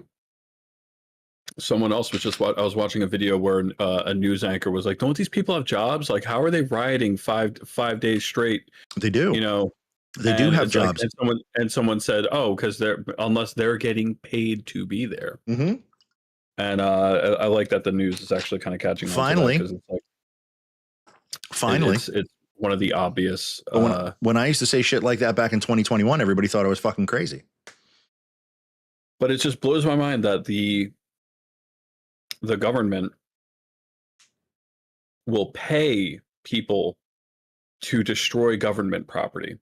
someone else was just I was watching a video where a news anchor was like, "Don't these people have jobs? Like, how are they rioting five days straight?" They do. You know, they do have jobs. Like, and someone said, "Oh, because unless they're getting paid to be there." Mm-hmm. And I like that the news is actually kind of catching on. Finally, because it's like, finally, it's one of the obvious. When I used to say shit like that back in 2021, everybody thought I was fucking crazy. But it just blows my mind that the government will pay people to destroy government property.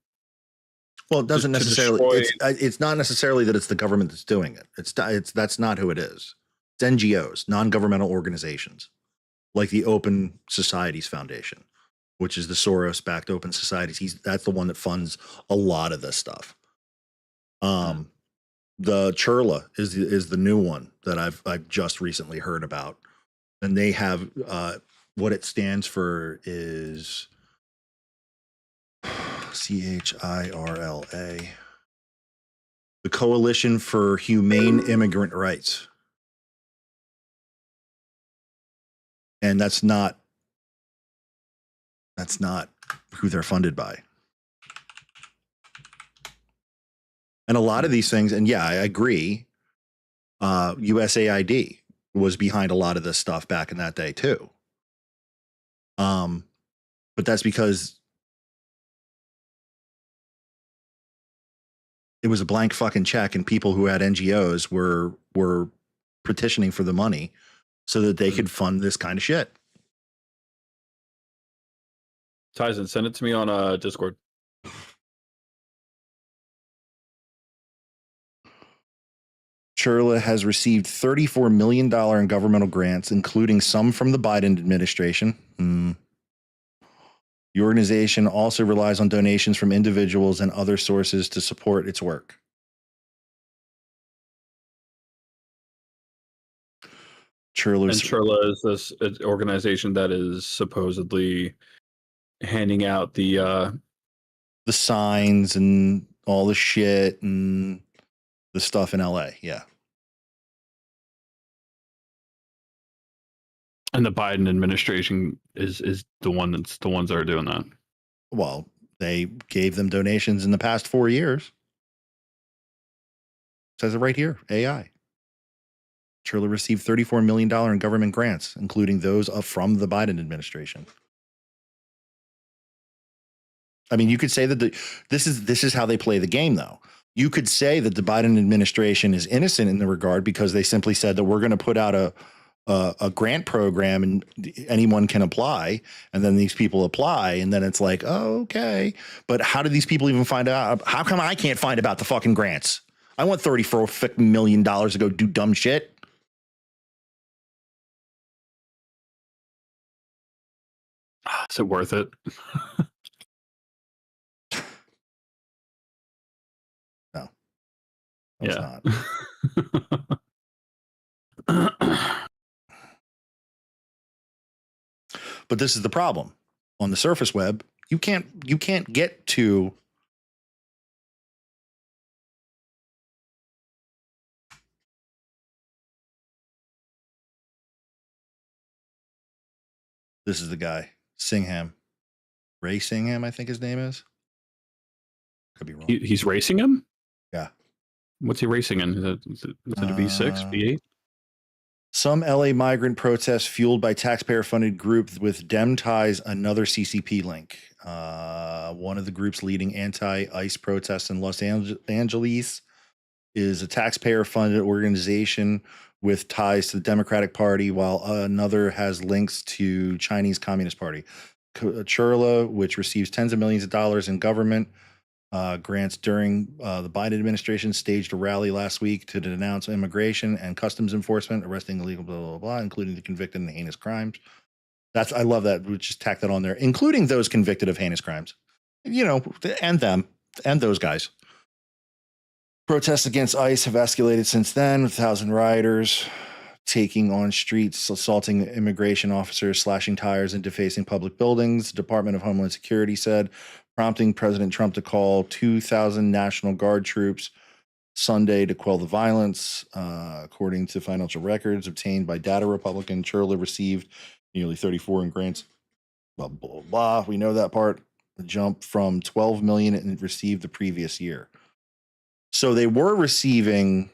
Well, it doesn't necessarily. It's not necessarily that it's the government that's doing it. That's not who it is. It's NGOs, non-governmental organizations, like the Open Societies Foundation, which is the Soros-backed Open Societies. That's the one that funds a lot of this stuff. The Churla is the new one that I've just recently heard about, and they have what it stands for is CHIRLA, the Coalition for Humane Immigrant Rights, and that's not who they're funded by. And a lot of these things, and yeah, I agree, USAID was behind a lot of this stuff back in that day too. But that's because it was a blank fucking check, and people who had NGOs were petitioning for the money so that they could fund this kind of shit. Tyson, send it to me on Discord. Churla has received $34 million in governmental grants, including some from the Biden administration. The organization also relies on donations from individuals and other sources to support its work. Churla is this organization that is supposedly handing out the signs and all the shit and the stuff in LA. Yeah. And the Biden administration is the ones that are doing that. Well, they gave them donations in the past 4 years. It says it right here. AI. Churla received $34 million in government grants, including those from the Biden administration. I mean, you could say that this is how they play the game, though. You could say that the Biden administration is innocent in the regard because they simply said that we're going to put out a grant program and anyone can apply, and then these people apply, and then it's like, oh, okay. But how do these people even find out? How come I can't find about the fucking grants? I want $34 million to go do dumb shit. Is it worth it? No. It's not. But this is the problem. On the surface web, You can't get to this is the guy, Singham. Ray Singham, I think his name is. Could be wrong. He's racing him? Yeah. What's he racing in? Is it a V6, V8? Some LA migrant protests fueled by taxpayer-funded group with Dem ties, another CCP link. One of the group's leading anti-ICE protests in Los Angeles is a taxpayer-funded organization with ties to the Democratic Party, while another has links to Chinese Communist Party. Churla, which receives tens of millions of dollars in government grants during the Biden administration, staged a rally last week to denounce immigration and customs enforcement, arresting illegal blah, blah, blah, including the convicted in heinous crimes. I love that. We just tack that on there, including those convicted of heinous crimes, and them and those guys. Protests against ICE have escalated since then, with 1,000 rioters taking on streets, assaulting immigration officers, slashing tires, and defacing public buildings. The Department of Homeland Security said, prompting President Trump to call 2,000 National Guard troops Sunday to quell the violence. According to financial records obtained by Data Republican, Churla received nearly 34 in grants. Blah, blah, blah. We know that part. The jump from 12 million it received the previous year. So they were receiving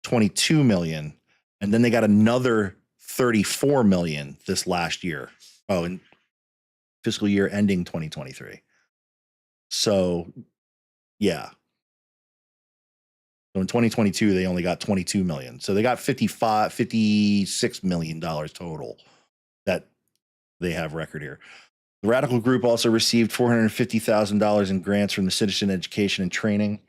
22 million, and then they got another 34 million this last year. Oh, in fiscal year ending 2023. So, yeah. So in 2022, they only got 22 million. So they got $56 million total that they have record here. The radical group also received $450,000 in grants from the Citizen Education and Training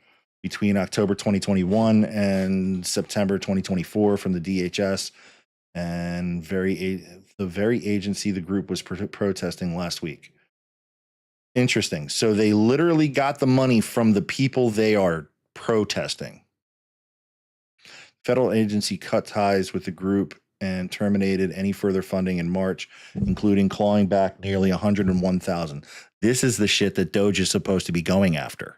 between October 2021 and September 2024 from the DHS, and the very agency the group was protesting last week. Interesting. So they literally got the money from the people they are protesting. Federal agency cut ties with the group and terminated any further funding in March, including clawing back nearly 101,000. This is the shit that Doge is supposed to be going after.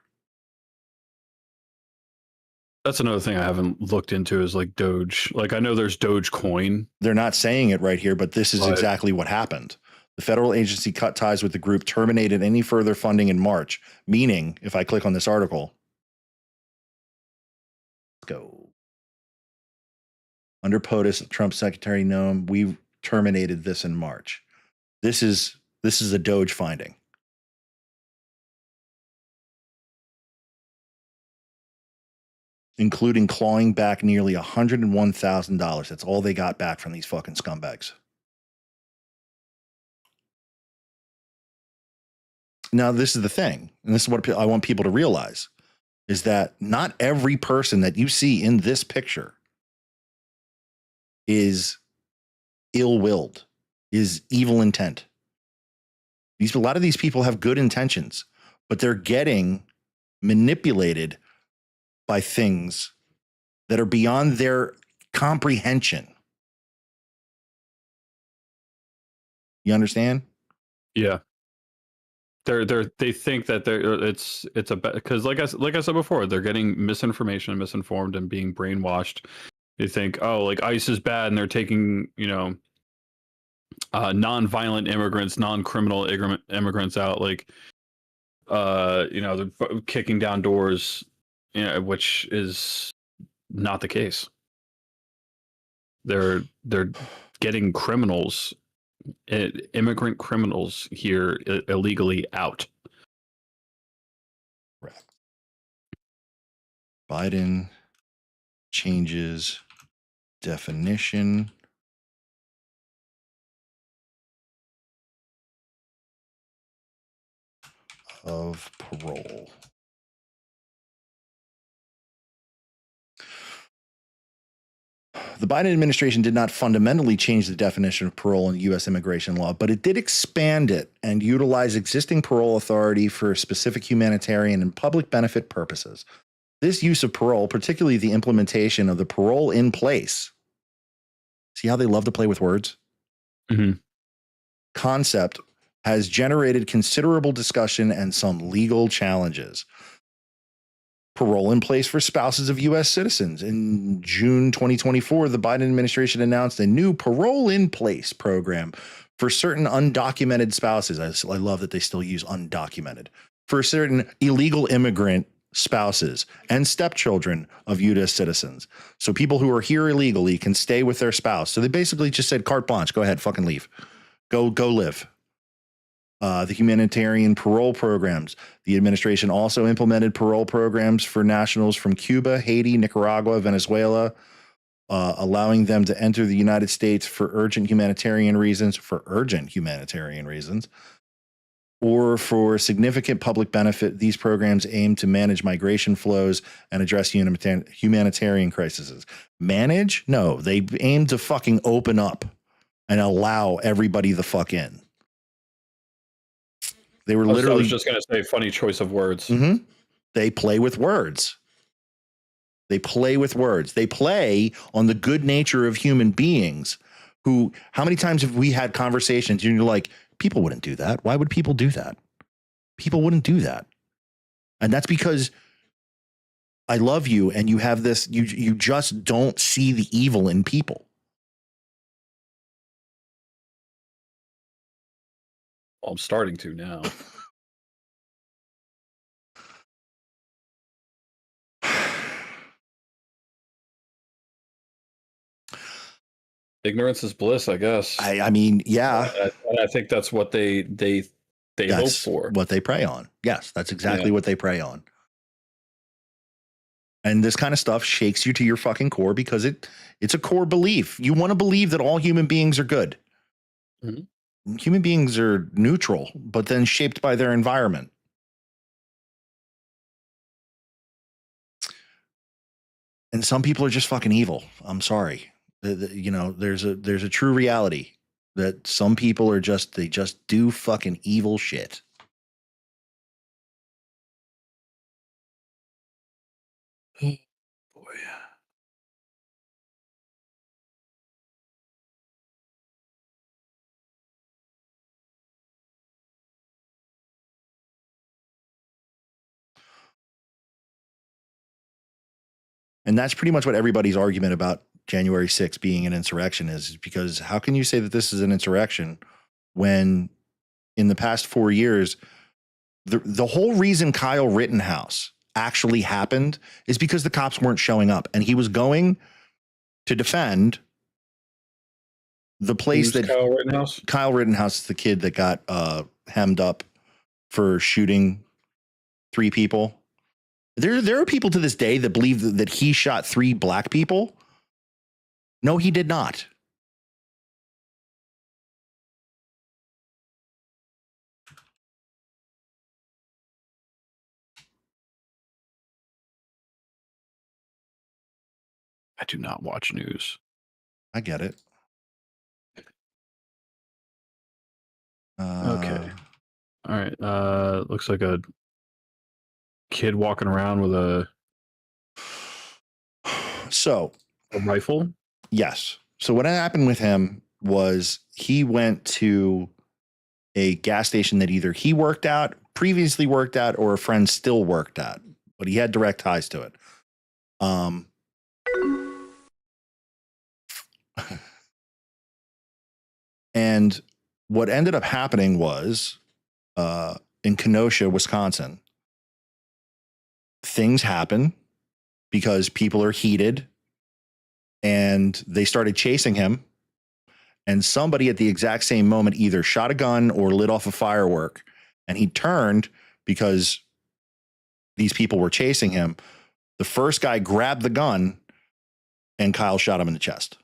That's another thing I haven't looked into is like Doge. Like I know there's Dogecoin. They're not saying it right here, but this is exactly what happened. The federal agency cut ties with the group, terminated any further funding in March, meaning if I click on this article, let's go. Under POTUS, Trump Secretary Noem, we terminated this in March. This is a Doge finding. Including clawing back nearly $101,000. That's all they got back from these fucking scumbags. Now, this is the thing, and this is what I want people to realize, is that not every person that you see in this picture is ill-willed, is evil intent. A lot of these people have good intentions, but they're getting manipulated by things that are beyond their comprehension. You understand? Yeah. They think that it's because like I said before, they're getting misinformation and misinformed and being brainwashed. They think, oh, like ICE is bad and they're taking, non-violent immigrants, non-criminal immigrants out, like they're kicking down doors, which is not the case. They're getting criminals, immigrant criminals here illegally out. Correct. Biden changes definition of parole. The Biden administration did not fundamentally change the definition of parole in U.S. immigration law, but it did expand it and utilize existing parole authority for specific humanitarian and public benefit purposes. This use of parole, particularly the implementation of the parole in place, see how they love to play with words? Mm-hmm. Concept has generated considerable discussion and some legal challenges. Parole in place for spouses of U.S. citizens. In June 2024, the Biden administration announced a new parole in place program for certain undocumented spouses. I love that they still use undocumented. For certain illegal immigrant spouses and stepchildren of U.S. citizens. So people who are here illegally can stay with their spouse. So they basically just said carte blanche, go ahead, fucking leave. Go live. The humanitarian parole programs. The administration also implemented parole programs for nationals from Cuba, Haiti, Nicaragua, Venezuela, allowing them to enter the United States for urgent humanitarian reasons, or for significant public benefit. These programs aim to manage migration flows and address humanitarian crises. Manage? No, they aim to fucking open up and allow everybody the fuck in. They were literally. I was just going to say, funny choice of words. Mm-hmm. They play with words. They play with words. They play on the good nature of human beings who, how many times have we had conversations and you're like, people wouldn't do that. Why would people do that? People wouldn't do that. And that's because I love you and you have this, you just don't see the evil in people. Well, I'm starting to now. Ignorance is bliss, I guess. I mean, yeah. And I think that's what they hope for. What they prey on. Yes, that's exactly what they prey on. And this kind of stuff shakes you to your fucking core because it's a core belief. You want to believe that all human beings are good. Mm-hmm. Human beings are neutral, but then shaped by their environment. And some people are just fucking evil. I'm sorry. You know, there's a true reality that some people are they just do fucking evil shit. Oh, boy. And that's pretty much what everybody's argument about January 6th being an insurrection is, because how can you say that this is an insurrection when in the past 4 years, the whole reason Kyle Rittenhouse actually happened is because the cops weren't showing up and he was going to defend the place. Who's that Kyle Rittenhouse is the kid that got hemmed up for shooting 3 people. There are people to this day that believe that he shot 3 black people. No, he did not. I do not watch news. I get it. Okay. All right. Looks like a kid walking around with a rifle. Yes. So what happened with him was he went to a gas station that either he previously worked at, or a friend still worked at, but he had direct ties to it. And what ended up happening was in Kenosha, Wisconsin, things happen because people are heated and they started chasing him. And somebody at the exact same moment either shot a gun or lit off a firework. And he turned because these people were chasing him. The first guy grabbed the gun and Kyle shot him in the chest.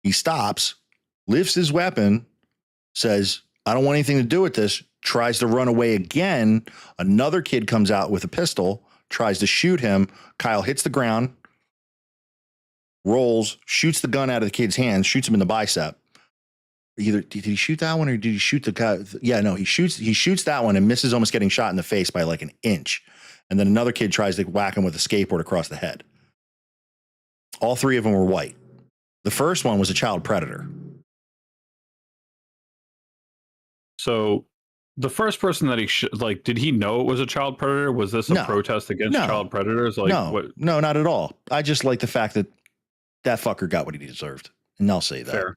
He stops, lifts his weapon, says, I don't want anything to do with this, tries to run away again. Another kid comes out with a pistol, tries to shoot him. Kyle hits the ground, rolls, shoots the gun out of the kid's hand, shoots him in the bicep. Either did he shoot that one or did he shoot the guy? Yeah, no, he shoots that one and misses, almost getting shot in the face by like an inch. And then another kid tries to whack him with a skateboard across the head. All 3 of them were white. The first one was a child predator. So the first person that like, did he know it was a child predator? Was this a No. protest against No. child predators? Like, no, what? no, not at all. I just like the fact that that fucker got what he deserved, and I'll say that.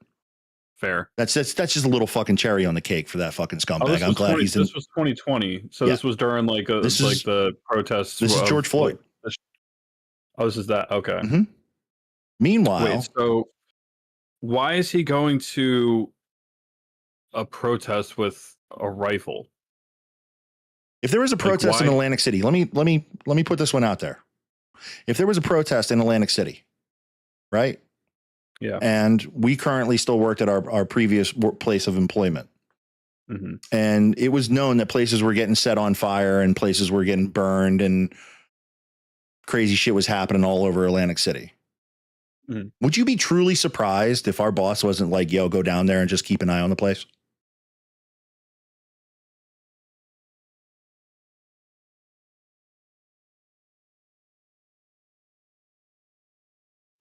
Fair. That's just a little fucking cherry on the cake for that fucking scumbag. I'm glad he's in. This was 2020, so Yeah. this was during like the protests. This is George Floyd. Oh, this is that. Okay. Mhm. Meanwhile, Wait, so why is he going to a protest with a rifle? if there was a protest in why- Atlantic City, let me put this one out there. If there was a protest in Atlantic City, right? Yeah. And we currently still worked at our previous place of employment. Mm-hmm. And it was known that places were getting set on fire and places were getting burned and crazy shit was happening all over Atlantic City. Mhm. Would you be truly surprised if our boss wasn't like, yo, go down there and just keep an eye on the place?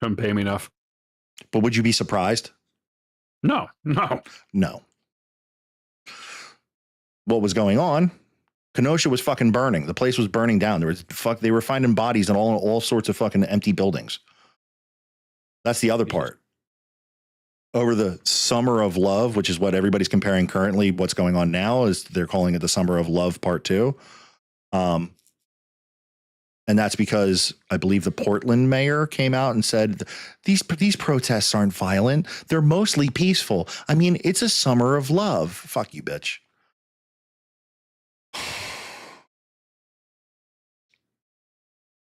Couldn't pay me enough. But would you be surprised? No. No. What was going on? Kenosha was fucking burning. The place was burning down. They were finding bodies in all sorts of fucking empty buildings. That's the other part. Over the Summer of Love, which is what everybody's comparing currently, what's going on now is they're calling it the Summer of Love Part 2. And that's because I believe the Portland mayor came out and said, these protests aren't violent. They're mostly peaceful. I mean, it's a summer of love. Fuck you, bitch.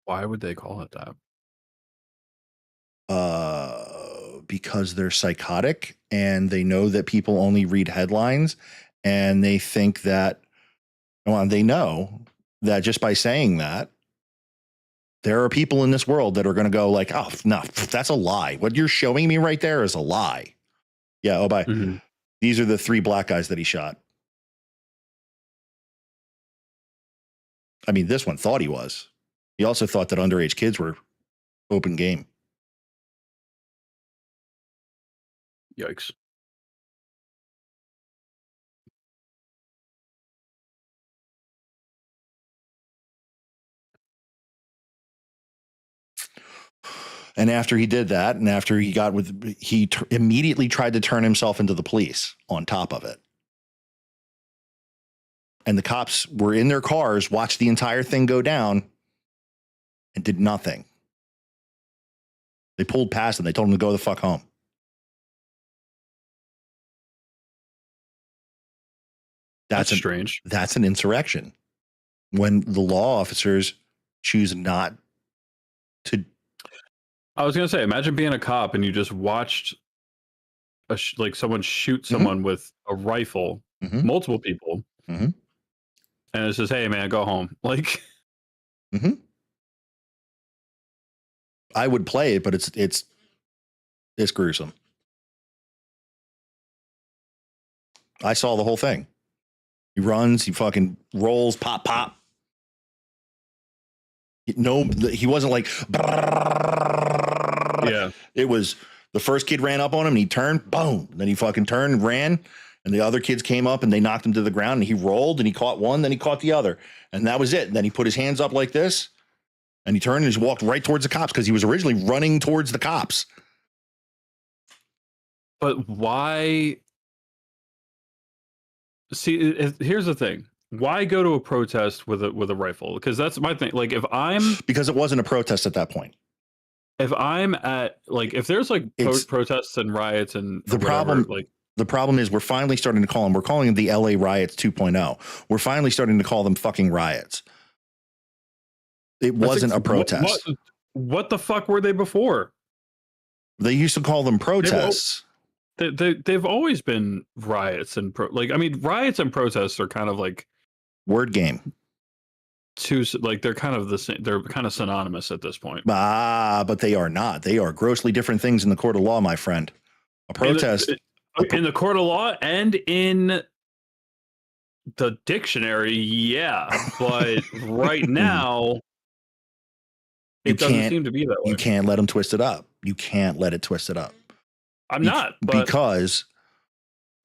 Why would they call it that? Because they're psychotic and they know that people only read headlines and they think that, well, they know that just by saying that, there are people in this world that are going to go like, oh, no, that's a lie. What you're showing me right there is a lie. Yeah. Oh, bye. Mm-hmm. These are the 3 black guys that he shot. I mean, this one thought he was. He also thought that underage kids were open game. Yikes. And after he did that, and after he got immediately tried to turn himself into the police on top of it. And the cops were in their cars, watched the entire thing go down, and did nothing. They pulled past him. They told him to go the fuck home. That's strange. That's an insurrection. When the law officers choose not to. I was going to say, imagine being a cop and you just watched like someone shoot someone with a rifle, multiple people, and it says, hey, man, go home. Like, I would play it, but it's gruesome. I saw the whole thing. He runs, he fucking rolls, pop, pop. No, he wasn't like, yeah. It was the first kid ran up on him and he turned, boom. Then he fucking turned and ran. And the other kids came up and they knocked him to the ground and he rolled and he caught one, then he caught the other. And that was it. And then he put his hands up like this and he turned and he walked right towards the cops because he was originally running towards the cops. But why? See, here's the thing. Why go to a protest with a rifle? Because that's my thing. Like, because it wasn't a protest at that point. If I'm at, like, if there's like protests and riots and the whatever, problem, like, the problem is we're finally starting to call them. We're calling them the LA riots 2.0. We're finally starting to call them fucking riots. It wasn't a protest. What the fuck were they before? They used to call them protests. They've always been riots and riots and protests are kind of like word game. They're kind of the same. They're kind of synonymous at this point. But they are not. They are grossly different things in the court of law, my friend. A protest in the court of law and in the dictionary, yeah. But right now, it doesn't seem to be that way. You can't let them twist it up. You can't let it twist it up. I'm not, but because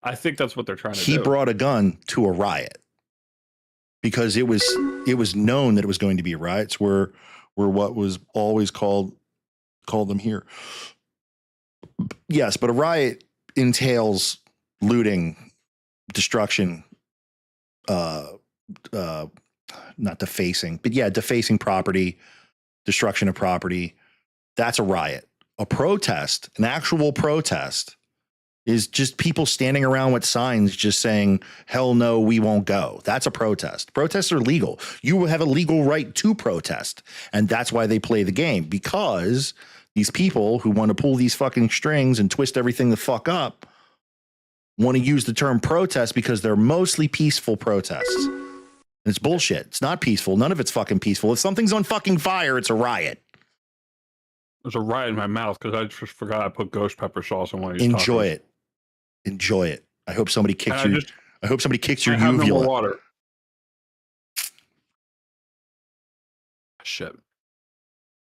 I think that's what they're trying to He do. brought a gun to a riot because it was known that it was going to be riots were what was always called them here. Yes, but a riot entails looting, destruction, not defacing, but yeah, defacing property, destruction of property. That's a riot. A protest, an actual protest, is just people standing around with signs just saying, hell no, we won't go. That's a protest. Protests are legal. You have a legal right to protest. And that's why they play the game, because these people who want to pull these fucking strings and twist everything the fuck up want to use the term protest because they're mostly peaceful protests. And it's bullshit. It's not peaceful. None of it's fucking peaceful. If something's on fucking fire, it's a riot. There's a riot in my mouth because I just forgot I put ghost pepper sauce on one of these Enjoy tacos. it. Enjoy it. I hope somebody kicks And your I hope somebody kicks your I have no more uvula. water. Shit.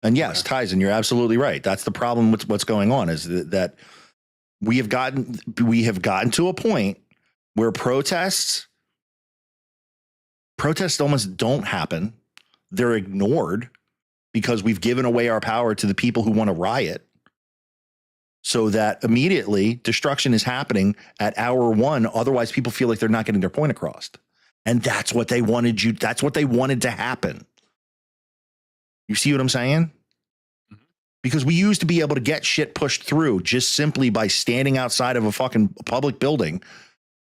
And yes, Tyson, you're absolutely right. That's the problem with what's going on is that we have gotten to a point where protests almost don't happen. They're ignored because we've given away our power to the people who want to riot. So that immediately destruction is happening at hour one. Otherwise, people feel like they're not getting their point across. And that's what they wanted that's what they wanted to happen. You see what I'm saying? Because we used to be able to get shit pushed through just simply by standing outside of a fucking public building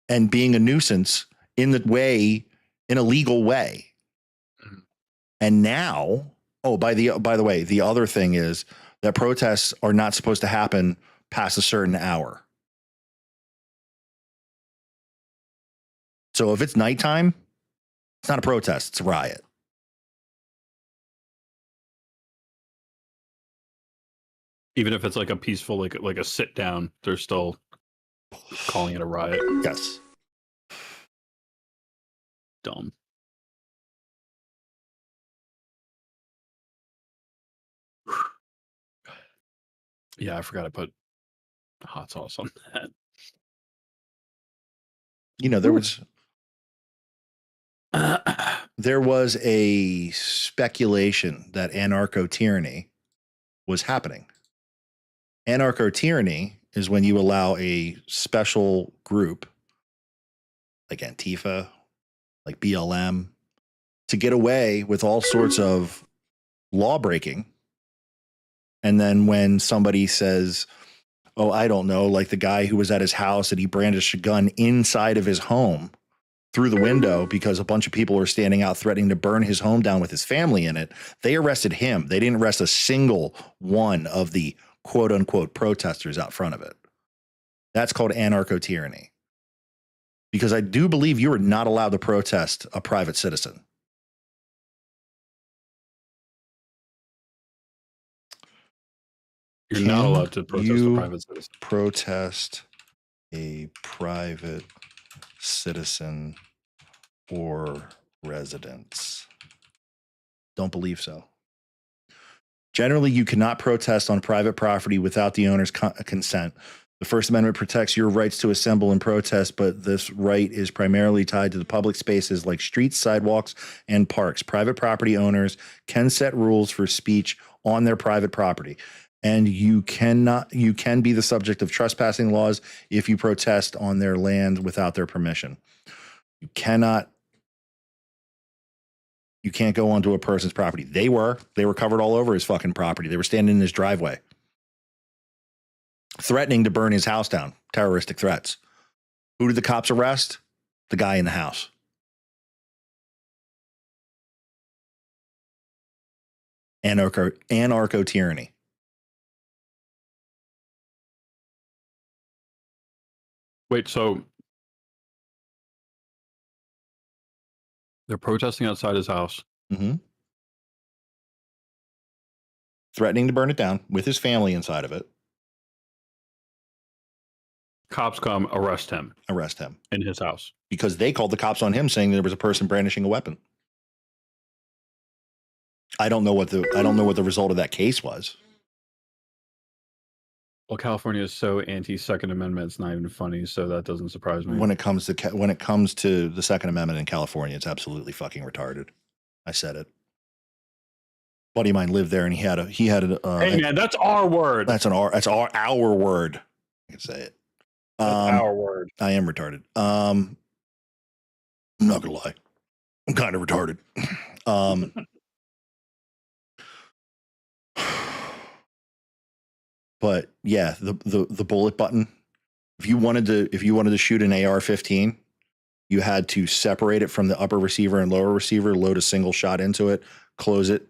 and being a nuisance in a legal way. And now, by the way, the other thing is that protests are not supposed to happen past a certain hour. So if it's nighttime, it's not a protest, it's a riot. Even if it's like a peaceful, like a sit down, they're still calling it a riot. Yes. Dumb. Yeah, I forgot I put hot sauce on that. You know, there was a speculation that anarcho-tyranny was happening. Anarcho-tyranny is when you allow a special group like Antifa, like BLM, to get away with all sorts of law breaking. And then when somebody says, oh, I don't know, like the guy who was at his house and he brandished a gun inside of his home through the window because a bunch of people were standing out threatening to burn his home down with his family in it. They arrested him. They didn't arrest a single one of the quote unquote protesters out front of it. That's called anarcho-tyranny. Because I do believe you are not allowed to protest a private citizen. You're not allowed to protest a private citizen. Protest a private citizen or residence. Don't believe so. Generally, you cannot protest on private property without the owner's consent. The First Amendment protects your rights to assemble and protest, but this right is primarily tied to the public spaces like streets, sidewalks, and parks. Private property owners can set rules for speech on their private property. And you can be the subject of trespassing laws if you protest on their land without their permission. You can't go onto a person's property. They were covered all over his fucking property. They were standing in his driveway, threatening to burn his house down. Terroristic threats. Who did the cops arrest? The guy in the house. Anarcho-tyranny. Wait, so they're protesting outside his house. Mm-hmm. Threatening to burn it down with his family inside of it. Cops come, arrest him in his house. Because they called the cops on him saying there was a person brandishing a weapon. I don't know what the result of that case was. Well, California is so anti-Second Amendment, it's not even funny, so that doesn't surprise me. When it comes to the Second Amendment in California, it's absolutely fucking retarded. I said it. Buddy of mine lived there, and he had hey man, that's our word. That's our word. I can say it. That's our word. I am retarded. I'm not gonna lie. I'm kind of retarded. But yeah, the bullet button. If you wanted to shoot an AR-15, you had to separate it from the upper receiver and lower receiver, load a single shot into it, close it,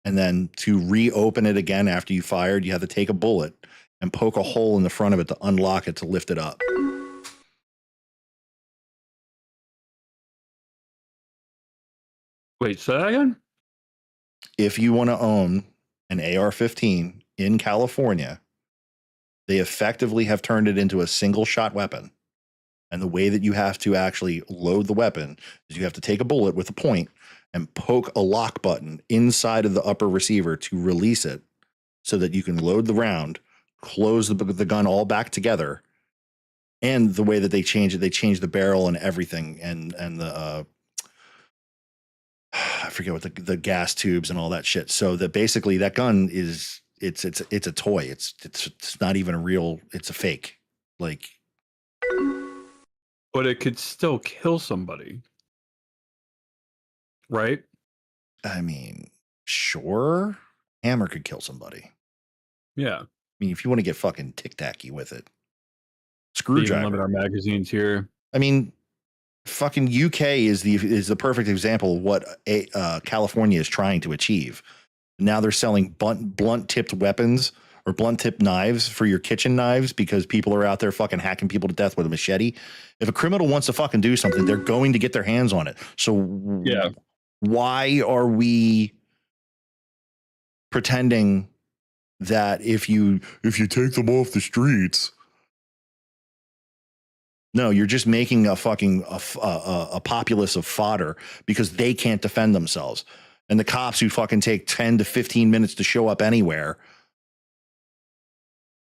and then to reopen it again after you fired, you had to take a bullet and poke a hole in the front of it to unlock it to lift it up. Wait, say that again? If you want to own an AR-15 in California, they effectively have turned it into a single shot weapon. And the way that you have to actually load the weapon is you have to take a bullet with a point and poke a lock button inside of the upper receiver to release it so that you can load the round, close the gun all back together. And the way that they change the barrel and everything and the I forget what the gas tubes and all that shit. So that basically that gun is it's a toy. It's not even a real, it's a fake. Like, but it could still kill somebody. Right? I mean, sure. Hammer could kill somebody. Yeah. I mean, if you want to get fucking tic-tacky with it. Screwdriver. Limit our magazines here. I mean, fucking UK is the perfect example of what California is trying to achieve. Now they're selling blunt tipped weapons or blunt tipped knives for your kitchen knives because people are out there fucking hacking people to death with a machete. If a criminal wants to fucking do something, they're going to get their hands on it. So yeah, why are we pretending that if you take them off the streets? No, you're just making a fucking a populace of fodder because they can't defend themselves. And the cops who fucking take 10 to 15 minutes to show up anywhere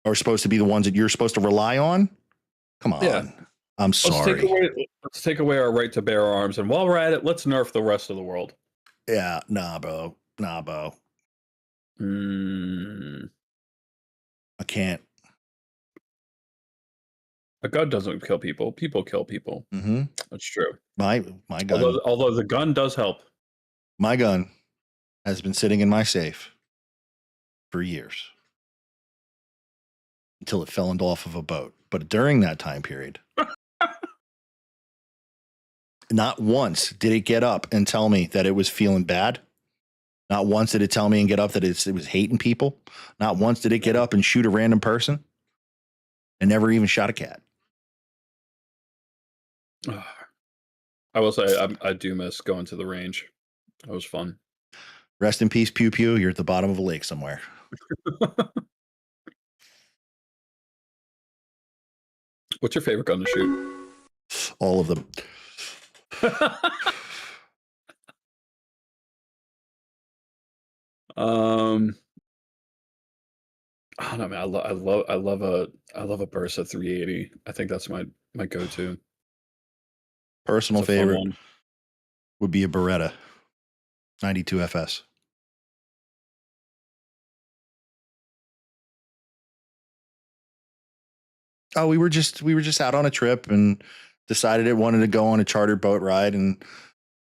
are supposed to be the ones that you're supposed to rely on? Come on. Yeah. I'm sorry. Let's take away our right to bear arms. And while we're at it, let's nerf the rest of the world. Yeah, nah, bro. I can't. A gun doesn't kill people. People kill people. Mm-hmm. That's true. My gun. Although the gun does help. My gun has been sitting in my safe for years until it fell into off of a boat. But during that time period, not once did it get up and tell me that it was feeling bad. Not once did it tell me and get up that it was hating people. Not once did it get up and shoot a random person. And never even shot a cat. I will say I do miss going to the range. That was fun. Rest in peace, Pew Pew. You're at the bottom of a lake somewhere. What's your favorite gun to shoot? All of them. I don't know, man. I love a Bersa 380. I think that's my go-to. Personal favorite would be a Beretta 92 FS. Oh, we were just out on a trip and decided it wanted to go on a chartered boat ride. And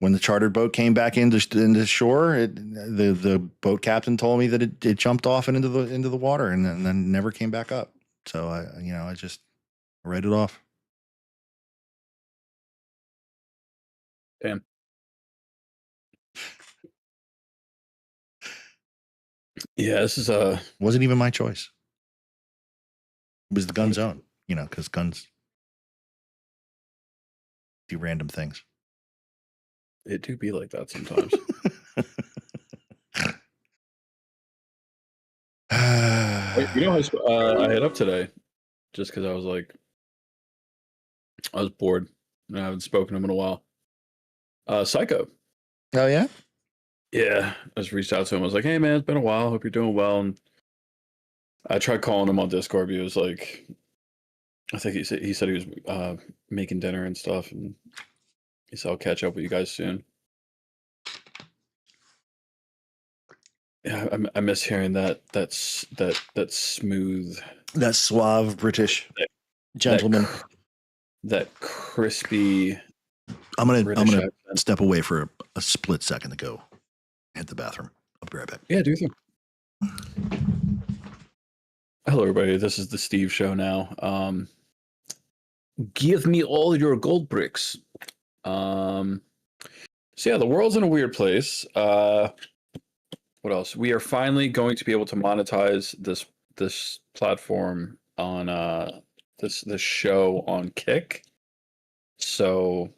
when the chartered boat came back into shore, the boat captain told me that it jumped off and into the water and then never came back up. So I just read it off. Damn. Yeah, this is wasn't even my choice. It was the gun zone, because guns do random things. It do be like that sometimes. I hit up today just because I was bored and I haven't spoken to him in a while. Psycho. Oh yeah? Yeah. I just reached out to him. I was like, hey man, it's been a while. Hope you're doing well. And I tried calling him on Discord, but he was like, I think he said he was making dinner and stuff, and he said I'll catch up with you guys soon. Yeah, I miss hearing that smooth, that suave British gentleman, that crispy. I'm gonna accent. step away for a split second to go hit the bathroom. I'll be right back. Yeah, do you think? Hello, everybody. This is the Steve Show now. Give me all your gold bricks. So yeah, the world's in a weird place. What else? We are finally going to be able to monetize this platform on this show on Kick. So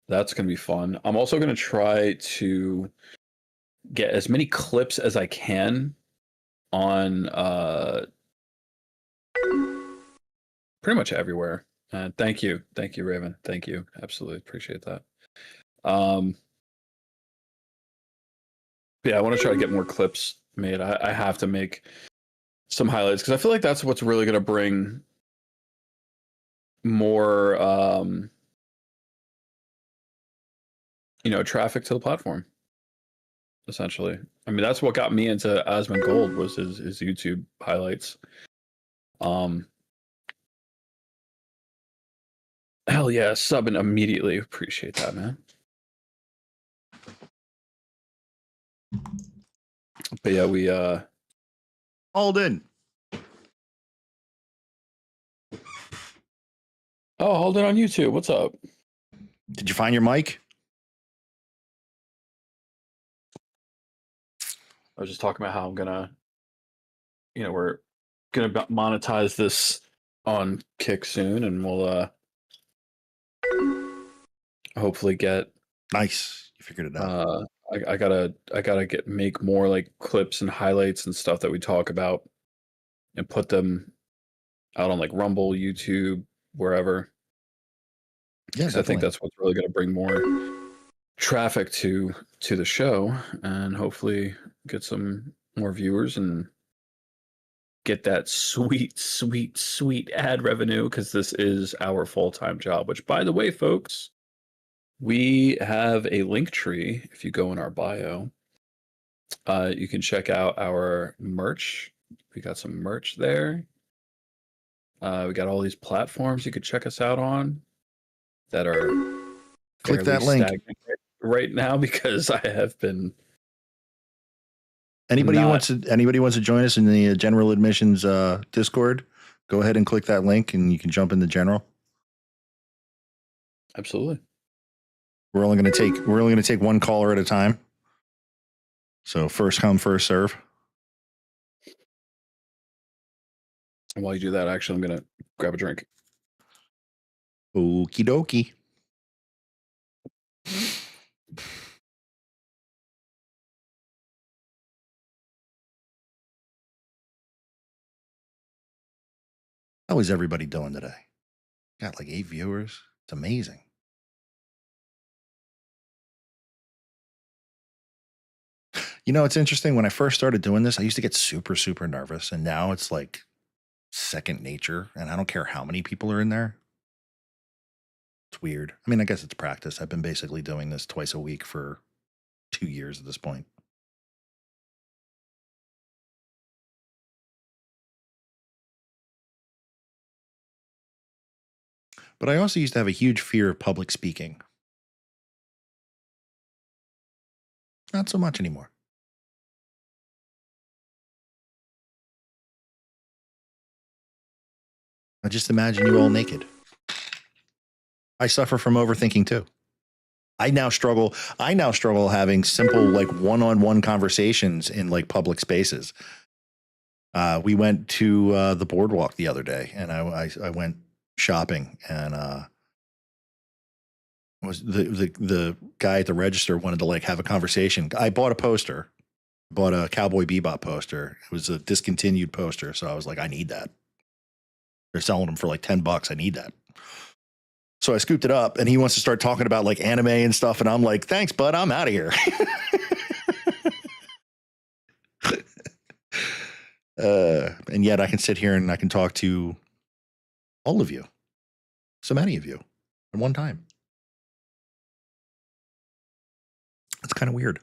that's going to be fun. I'm also going to try to get as many clips as I can on pretty much everywhere. Thank you, Raven. Thank you. Absolutely appreciate that. Yeah, I want to try to get more clips made. I have to make some highlights because I feel like that's what's really going to bring more traffic to the platform, essentially. I mean, that's what got me into Asmongold was his YouTube highlights. Hell yeah, subbing immediately. Appreciate that, man. But yeah, we Alden. Oh, Alden on YouTube. What's up? Did you find your mic? I was just talking about how I'm gonna, we're gonna monetize this on Kick soon, and we'll hopefully get nice. You figured it out. I gotta make more like clips and highlights and stuff that we talk about, and put them out on like Rumble, YouTube, wherever. Yeah, I think that's what's really gonna bring more traffic to the show, and hopefully get some more viewers and get that sweet ad revenue, because this is our full-time job. Which, by the way, folks, we have a link tree. If you go in our bio, you can check out our merch. We got some merch there. We got all these platforms you could check us out on that are click that link right now, because I have been. Anybody wants to join us in the general admissions Discord, go ahead and click that link and you can jump in the general. Absolutely. We're only going to take one caller at a time. So first come, first serve. And while you do that, actually, I'm going to grab a drink. Okie dokie. How is everybody doing today? Got like 8 viewers. It's amazing. It's interesting. When I first started doing this, I used to get super, super nervous. And now it's like second nature. And I don't care how many people are in there. It's weird. I mean, I guess it's practice. I've been basically doing this twice a week for 2 years at this point. But I also used to have a huge fear of public speaking. Not so much anymore. I just imagine you all naked. I suffer from overthinking too. I now struggle having simple like one-on-one conversations in like public spaces. We went to the boardwalk the other day, and I went shopping, and was the guy at the register wanted to like have a conversation. I bought a Cowboy Bebop poster. It was a discontinued poster, so I was like, I need that. They're selling them for like $10. I need that. So I scooped it up, and he wants to start talking about like anime and stuff, and I'm like, thanks, bud, I'm out of here. And yet I can sit here and I can talk to all of you, so many of you at one time. It's kind of weird.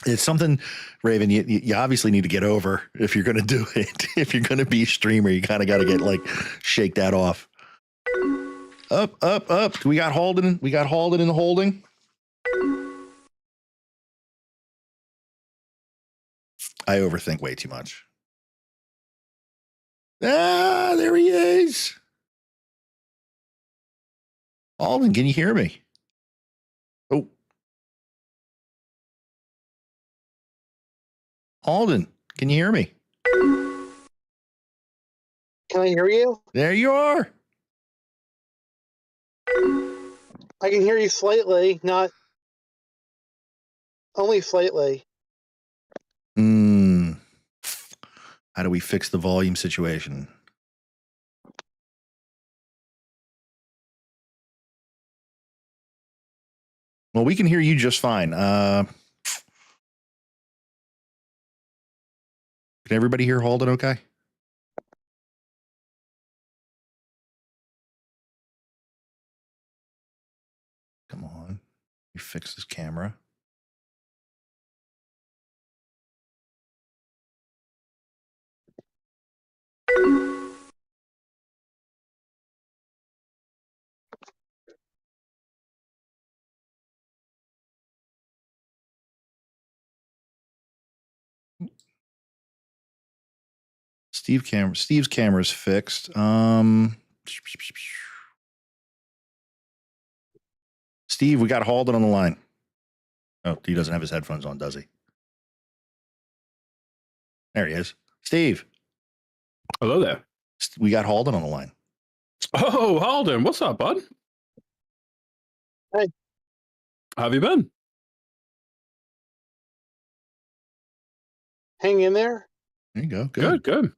It's something, Raven, you obviously need to get over if you're going to do it. If you're going to be a streamer, you kind of got to get like, shake that off. Up. We got Halden. We got Halden in the holding. I overthink way too much. Ah, there he is. Halden, can you hear me? Oh. Halden, can you hear me? Can I hear you? There you are. I can hear you slightly, not only slightly. How do we fix the volume situation? Well, we can hear you just fine. Can everybody hear Halden okay? Come on. You fix this camera. Steve's camera's fixed. Steve, we got Halden on the line. Oh, he doesn't have his headphones on, does he? There he is. Steve. Hello there. We got Halden on the line. Oh, Halden, what's up, bud? Hey. How have you been? Hang in there. There you go. Good. Good.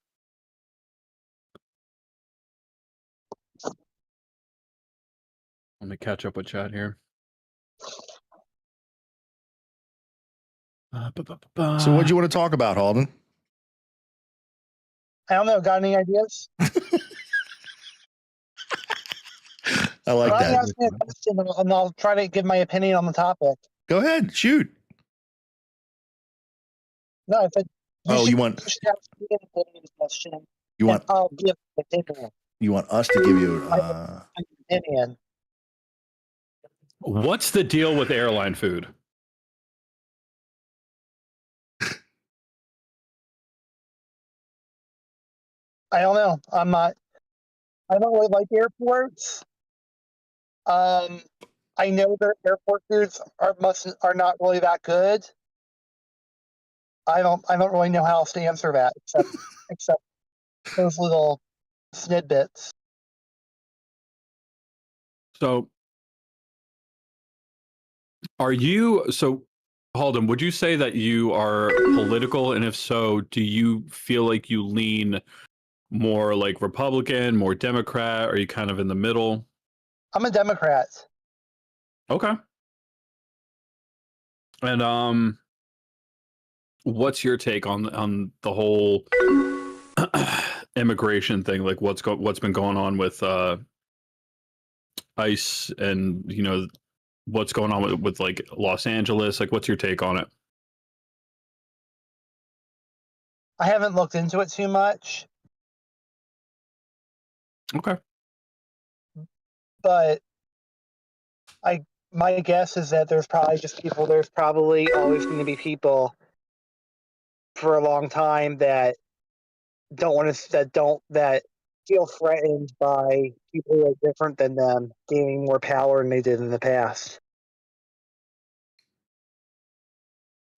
Let me catch up with chat here. So what do you want to talk about, Halden? I don't know. Got any ideas? I like that. Ask me a question and I'll try to give my opinion on the topic. Go ahead. Shoot. No, I said. You want? You should ask me an opinion question. You want? I'll give an opinion. You want us to give you an opinion? What's the deal with airline food? I don't know. I don't really like airports. I know their airport foods are not really that good. I don't really know how else to answer that except those little snidbits. So Halden, would you say that you are political? And if so, do you feel like you lean more like Republican, more Democrat? Or are you kind of in the middle? I'm a Democrat. Okay. And what's your take on the whole immigration thing? Like what's been going on with ICE and what's going on with like Los Angeles? Like what's your take on it? I haven't looked into it too much. Okay. But my guess is that there's probably always going to be people for a long time that feel threatened by people who are different than them gaining more power than they did in the past.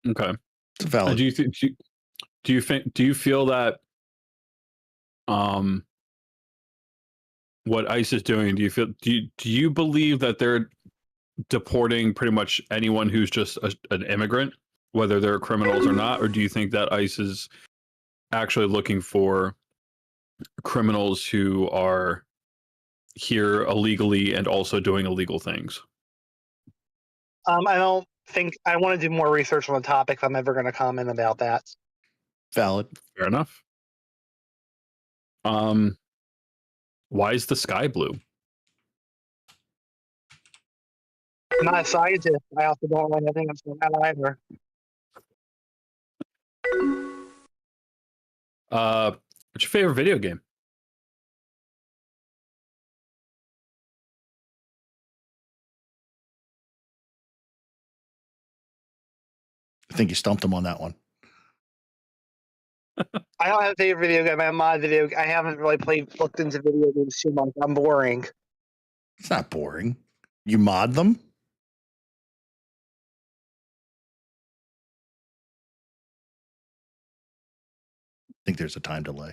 Okay. It's valid. Do you feel that what ICE is doing, do you believe that they're deporting pretty much anyone who's just an immigrant, whether they're criminals or not? Or do you think that ICE is actually looking for criminals who are here illegally and also doing illegal things? I don't think I want to do more research on the topic if I'm ever going to comment about that. Valid. Fair enough. Why is the sky blue? I'm not a scientist. I also don't know anything about that either. What's your favorite video game? I think you stumped him on that one. I don't have a favorite video game. I'm not a video. I haven't really looked into video games too much. I'm boring. It's not boring. You mod them? I think there's a time delay.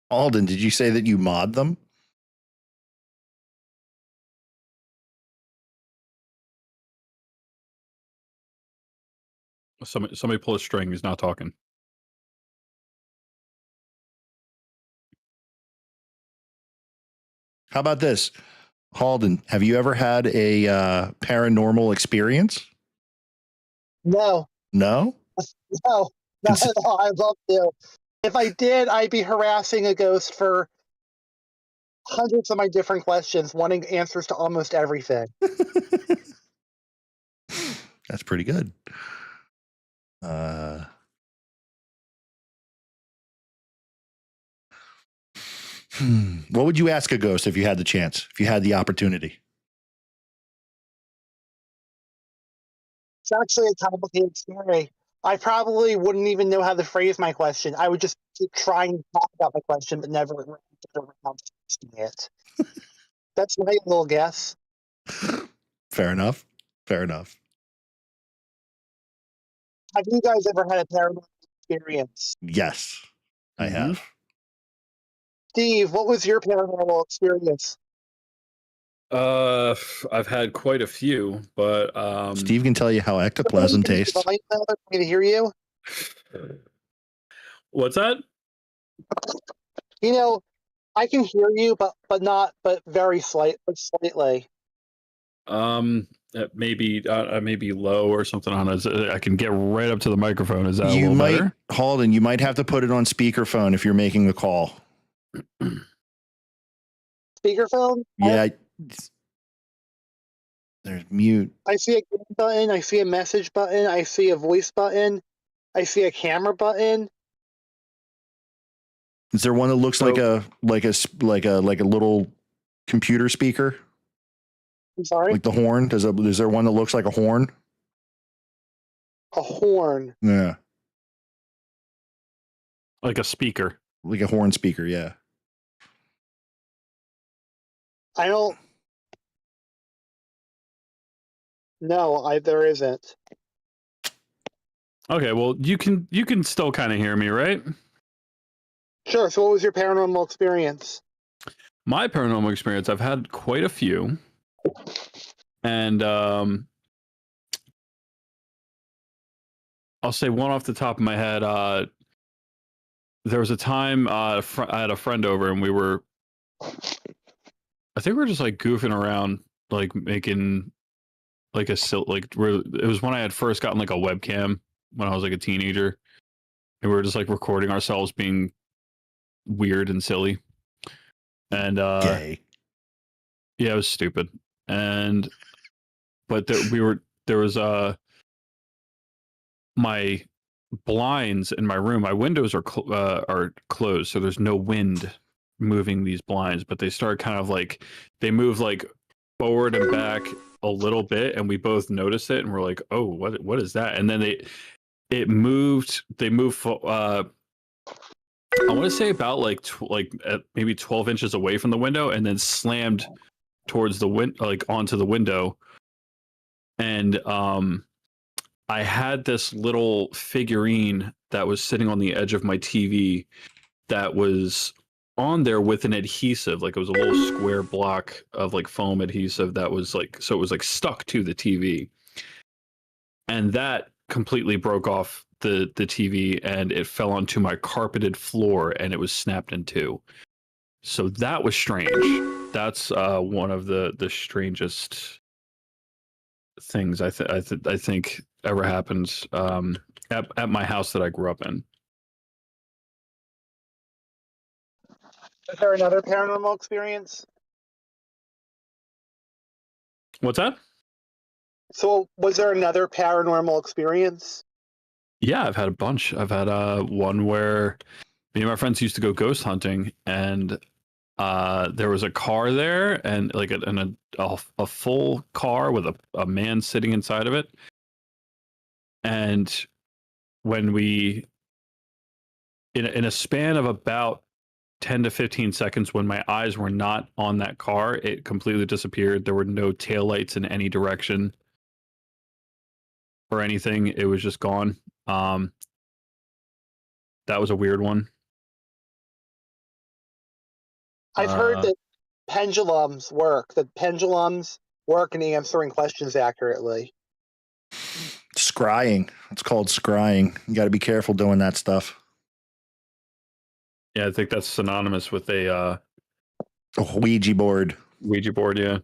Alden, did you say that you mod them? Somebody pull a string. He's not talking. How about this? Halden, have you ever had a paranormal experience? No. No? No. Not at all. I'd love to. If I did, I'd be harassing a ghost for hundreds of my different questions, wanting answers to almost everything. That's pretty good. What would you ask a ghost if you had the chance, if you had the opportunity? It's actually a complicated story. I probably wouldn't even know how to phrase my question. I would just keep trying to talk about my question, but never it. That's my little guess. Fair enough. Fair enough. Have you guys ever had a paranormal experience? Yes, I have. Steve, what was your paranormal experience? I've had quite a few, but Steve can tell you how ectoplasm tastes. Can I hear you? What's that? You know, I can hear you, but very slightly. Maybe low or something on it. I can get right up to the microphone. Is that You a little might, better? Halden, you might have to put it on speakerphone if you're making a call. Speakerphone? Yeah. There's mute. I see a green button. I see a message button. I see a voice button. I see a camera button. Is there one that looks like a little computer speaker? I'm sorry? Like the horn? Is there one that looks like a horn? A horn. Yeah. Like a speaker. Like a horn speaker, yeah. I don't. No, there isn't. Okay, well you can still kind of hear me, right? Sure. So, what was your paranormal experience? My paranormal experience, I've had quite a few, and I'll say one off the top of my head. There was a time I had a friend over, and I think we were just like goofing around, like making like it was when I had first gotten like a webcam when I was like a teenager, and we were just like recording ourselves being weird and silly, and Gay. Yeah, it was stupid. But there was my blinds in my room, my windows are closed, so there's no wind moving these blinds, but they start kind of like they move like forward and back a little bit, and we both noticed it, and we're like, oh, what is that? And then they moved I want to say about maybe 12 inches away from the window, and then slammed towards the onto the window. And I had this little figurine that was sitting on the edge of my TV that was on there with an adhesive, like it was a little square block of like foam adhesive that was like, so it was like stuck to the TV. And that completely broke off the TV and it fell onto my carpeted floor and it was snapped in two. So that was strange. That's one of the strangest things I think ever happened at my house that I grew up in. Is there another paranormal experience? What's that? So, was there another paranormal experience? Yeah, I've had a bunch. I've had one where me and my friends used to go ghost hunting, and there was a car there, and like a full car with a man sitting inside of it. And when we, in a span of about 10 to 15 seconds, when my eyes were not on that car, it completely disappeared. There were no taillights in any direction or anything. It was just gone. That was a weird one. I've heard that pendulums work. That pendulums work in answering questions accurately. Scrying. It's called scrying. You got to be careful doing that stuff. Yeah, I think that's synonymous with a Ouija board. Ouija board, yeah.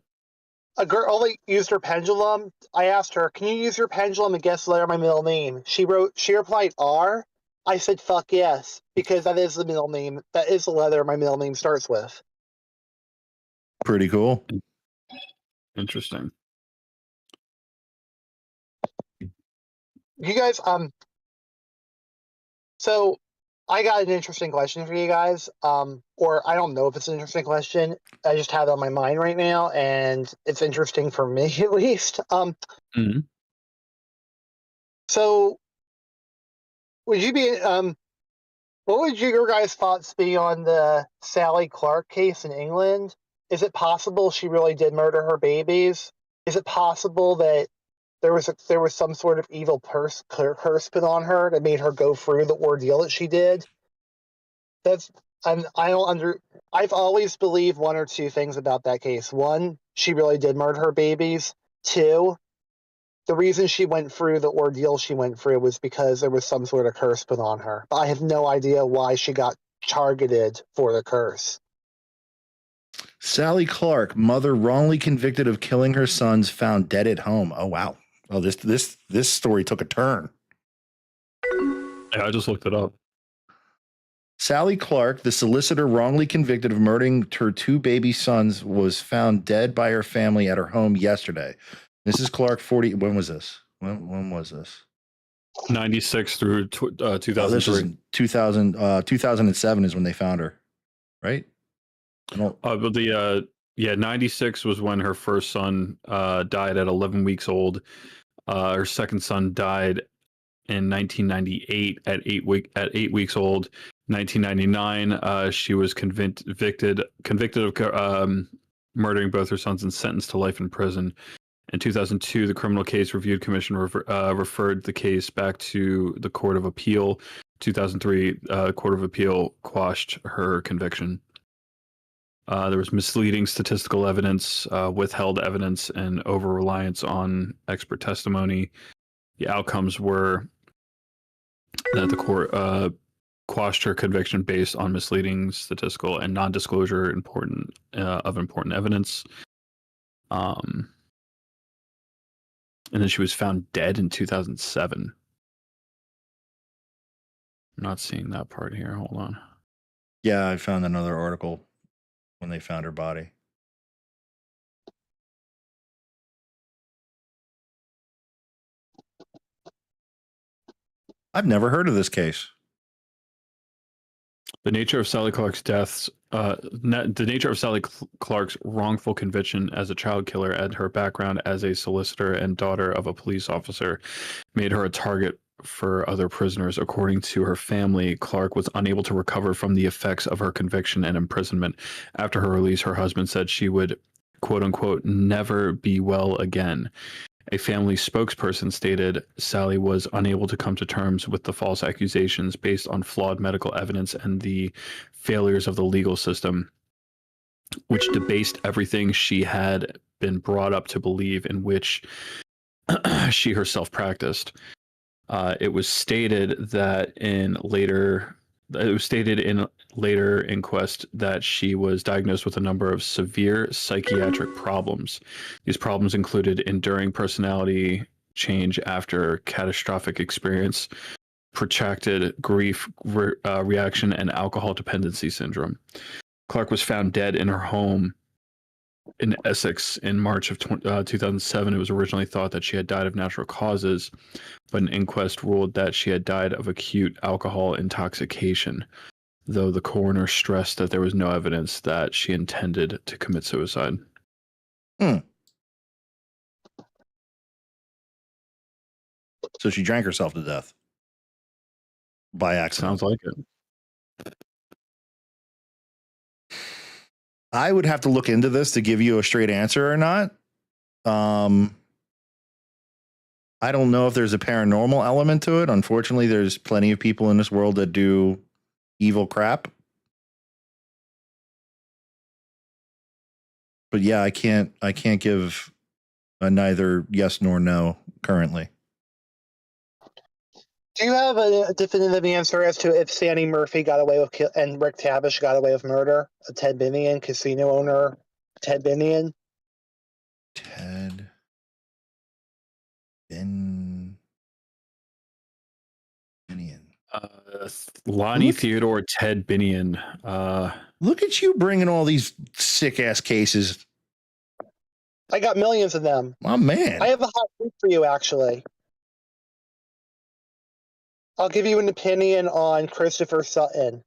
A girl only used her pendulum. I asked her, "Can you use your pendulum and guess the letter of my middle name?" She replied R. I said, "Fuck yes," because that is the middle name. That is the letter my middle name starts with. Pretty cool. Interesting. You guys, so I got an interesting question for you guys. Or I don't know if it's an interesting question. I just have it on my mind right now, and it's interesting for me at least. So would you be what would your guys' thoughts be on the Sally Clark case in England? Is it possible she really did murder her babies? Is it possible that there was some sort of evil curse put on her that made her go through the ordeal that she did? I've always believed one or two things about that case. One, she really did murder her babies. Two, the reason she went through the ordeal she went through was because there was some sort of curse put on her. But I have no idea why she got targeted for the curse. Sally Clark, mother wrongly convicted of killing her sons, found dead at home. Oh wow. Oh, this story took a turn. Yeah, I just looked it up. Sally Clark, the solicitor wrongly convicted of murdering her two baby sons, was found dead by her family at her home yesterday. Mrs. Clark, 40. When was this? When was this? 96 through 2003. Oh, this was 2007 is when they found her, right? But 96 was when her first son died at 11 weeks old. Her second son died in 1998 at 8 weeks old. 1999, she was convicted of murdering both her sons and sentenced to life in prison. In 2002, the Criminal Case Review Commission referred the case back to the Court of Appeal. 2003, Court of Appeal quashed her conviction. There was misleading statistical evidence, withheld evidence, and over-reliance on expert testimony. The outcomes were that the court quashed her conviction based on misleading statistical and non-disclosure of important evidence. And then she was found dead in 2007. I'm not seeing that part here. Hold on. Yeah, I found another article when they found her body. I've never heard of this case. The nature of Sally Clark's deaths, the nature of Sally Clark's wrongful conviction as a child killer and her background as a solicitor and daughter of a police officer made her a target for other prisoners. According to her family, Clark was unable to recover from the effects of her conviction and imprisonment. After her release, her husband said she would, quote unquote, never be well again. A family spokesperson stated Sally was unable to come to terms with the false accusations based on flawed medical evidence and the failures of the legal system, which debased everything she had been brought up to believe, in which she herself practiced. It was stated that in later inquest that she was diagnosed with a number of severe psychiatric problems. These problems included enduring personality change after catastrophic experience, protracted grief reaction, and alcohol dependency syndrome. Clark was found dead in her home in Essex in March of 2007. It was originally thought that she had died of natural causes, but an inquest ruled that she had died of acute alcohol intoxication, though the coroner stressed that there was no evidence that she intended to commit suicide. So she drank herself to death by accident. Sounds like it. I would have to look into this to give you a straight answer or not. I don't know if there's a paranormal element to it. Unfortunately, there's plenty of people in this world that do evil crap. But yeah, I can't give a neither yes nor no currently. Do you have a definitive answer as to if Sandy Murphy got away with and Rick Tavish got away with murder? A Ted Binion, casino owner, Ted Binion? Ted Binion. Lonnie Theodore, Ted Binion. Look at you bringing all these sick ass cases. I got millions of them. Oh man. I have a hot tip for you, actually. I'll give you an opinion on Christopher Sutton.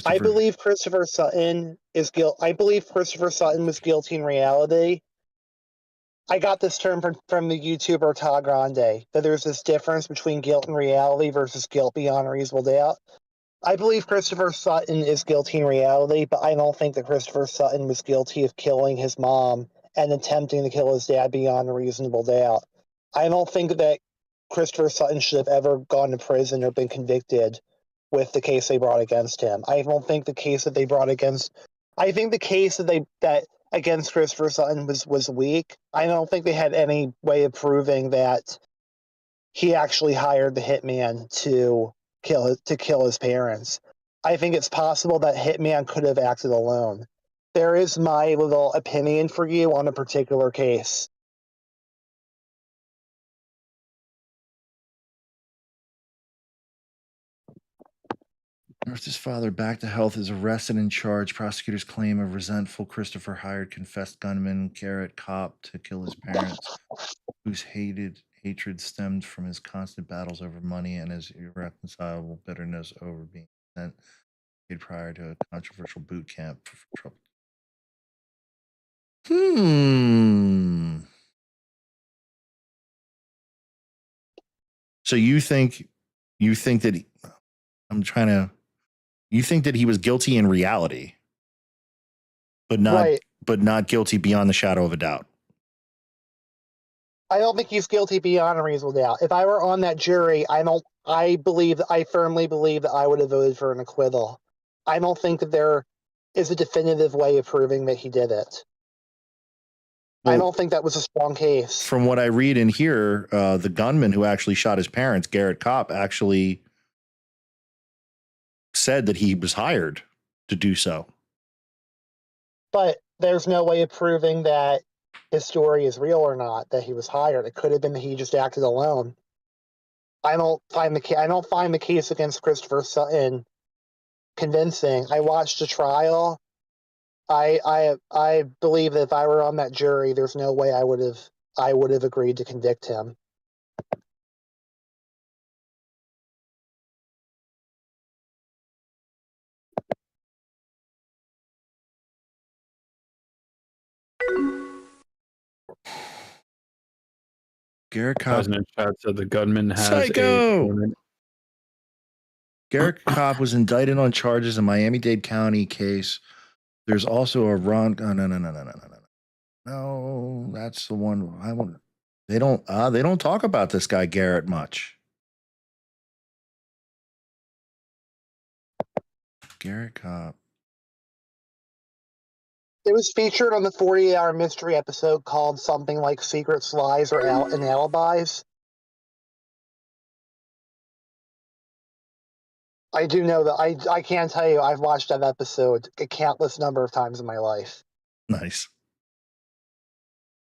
I believe Christopher Sutton is I believe Christopher Sutton was guilty in reality. I got this term from the YouTuber Todd Grande, that there's this difference between guilt in reality versus guilt beyond a reasonable doubt. I believe Christopher Sutton is guilty in reality, but I don't think that Christopher Sutton was guilty of killing his mom and attempting to kill his dad beyond a reasonable doubt. I don't think that Christopher Sutton should have ever gone to prison or been convicted with the case they brought against him. I don't think the case that they brought against, I think the case that against Christopher Sutton was weak. I don't think they had any way of proving that he actually hired the hitman to kill his parents. I think it's possible that hitman could have acted alone. There is my little opinion for you on a particular case. Martha's father, back to health, is arrested and charged. Prosecutors claim a resentful Christopher hired confessed gunman Garrett Kopp to kill his parents, whose hatred stemmed from his constant battles over money and his irreconcilable bitterness over being sent prior to a controversial boot camp for trouble. So you think that you think that he was guilty in reality, but not guilty beyond the shadow of a doubt? I don't think he's guilty beyond a reasonable doubt. If I were on that jury, I firmly believe that I would have voted for an acquittal. I don't think that there is a definitive way of proving that he did it. Well, I don't think that was a strong case. From what I read in here, the gunman who actually shot his parents, Garrett Kopp, actually said that he was hired to do so. But there's no way of proving that his story is real or not, that he was hired. It could have been that he just acted alone. I don't find the case against Christopher Sutton convincing. I watched the trial. I believe that if I were on that jury, there's no way I would have agreed to convict him. Garrett Kopp in chat said the gunman has Psycho! Garrett Kopp was indicted on charges in Miami-Dade County case. There's also a no, that's the one I want. They don't talk about this guy Garrett much. Garrett Kopp. It was featured on the 48-hour mystery episode called something like Secrets, Lies, or and Alibis. I do know that. I can tell you, I've watched that episode a countless number of times in my life. Nice.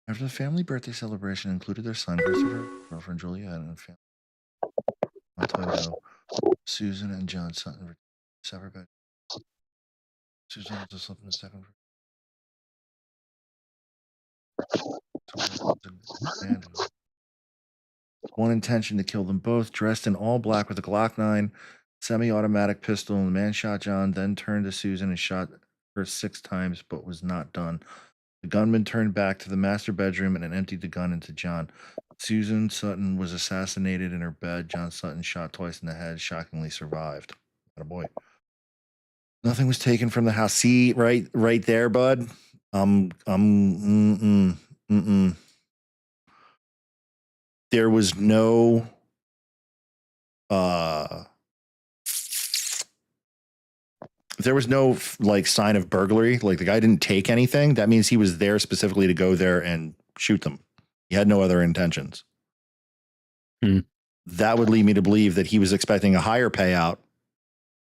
After the family birthday celebration included their son, Christopher, girlfriend Juliet, and family, Toto, Susan, and John Sutton separate bed. Susan also slept in the second room. One intention to kill them both, dressed in all black with a Glock 9 semi-automatic pistol, and the man shot John, then turned to Susan and shot her 6 times, but was not done. The gunman turned back to the master bedroom and emptied the gun into John. Susan Sutton was assassinated in her bed. John Sutton, shot twice in the head, shockingly survived. Attaboy. Nothing was taken from the house. See, right there, bud. There was no like sign of burglary. Like the guy didn't take anything. That means he was there specifically to go there and shoot them. He had no other intentions. That would lead me to believe that he was expecting a higher payout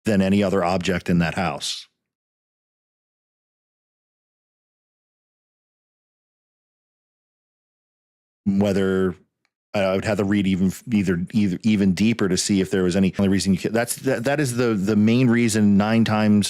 than any other object in that house. Whether I would have to read even deeper to see if there was any other reason that is the main reason 9 times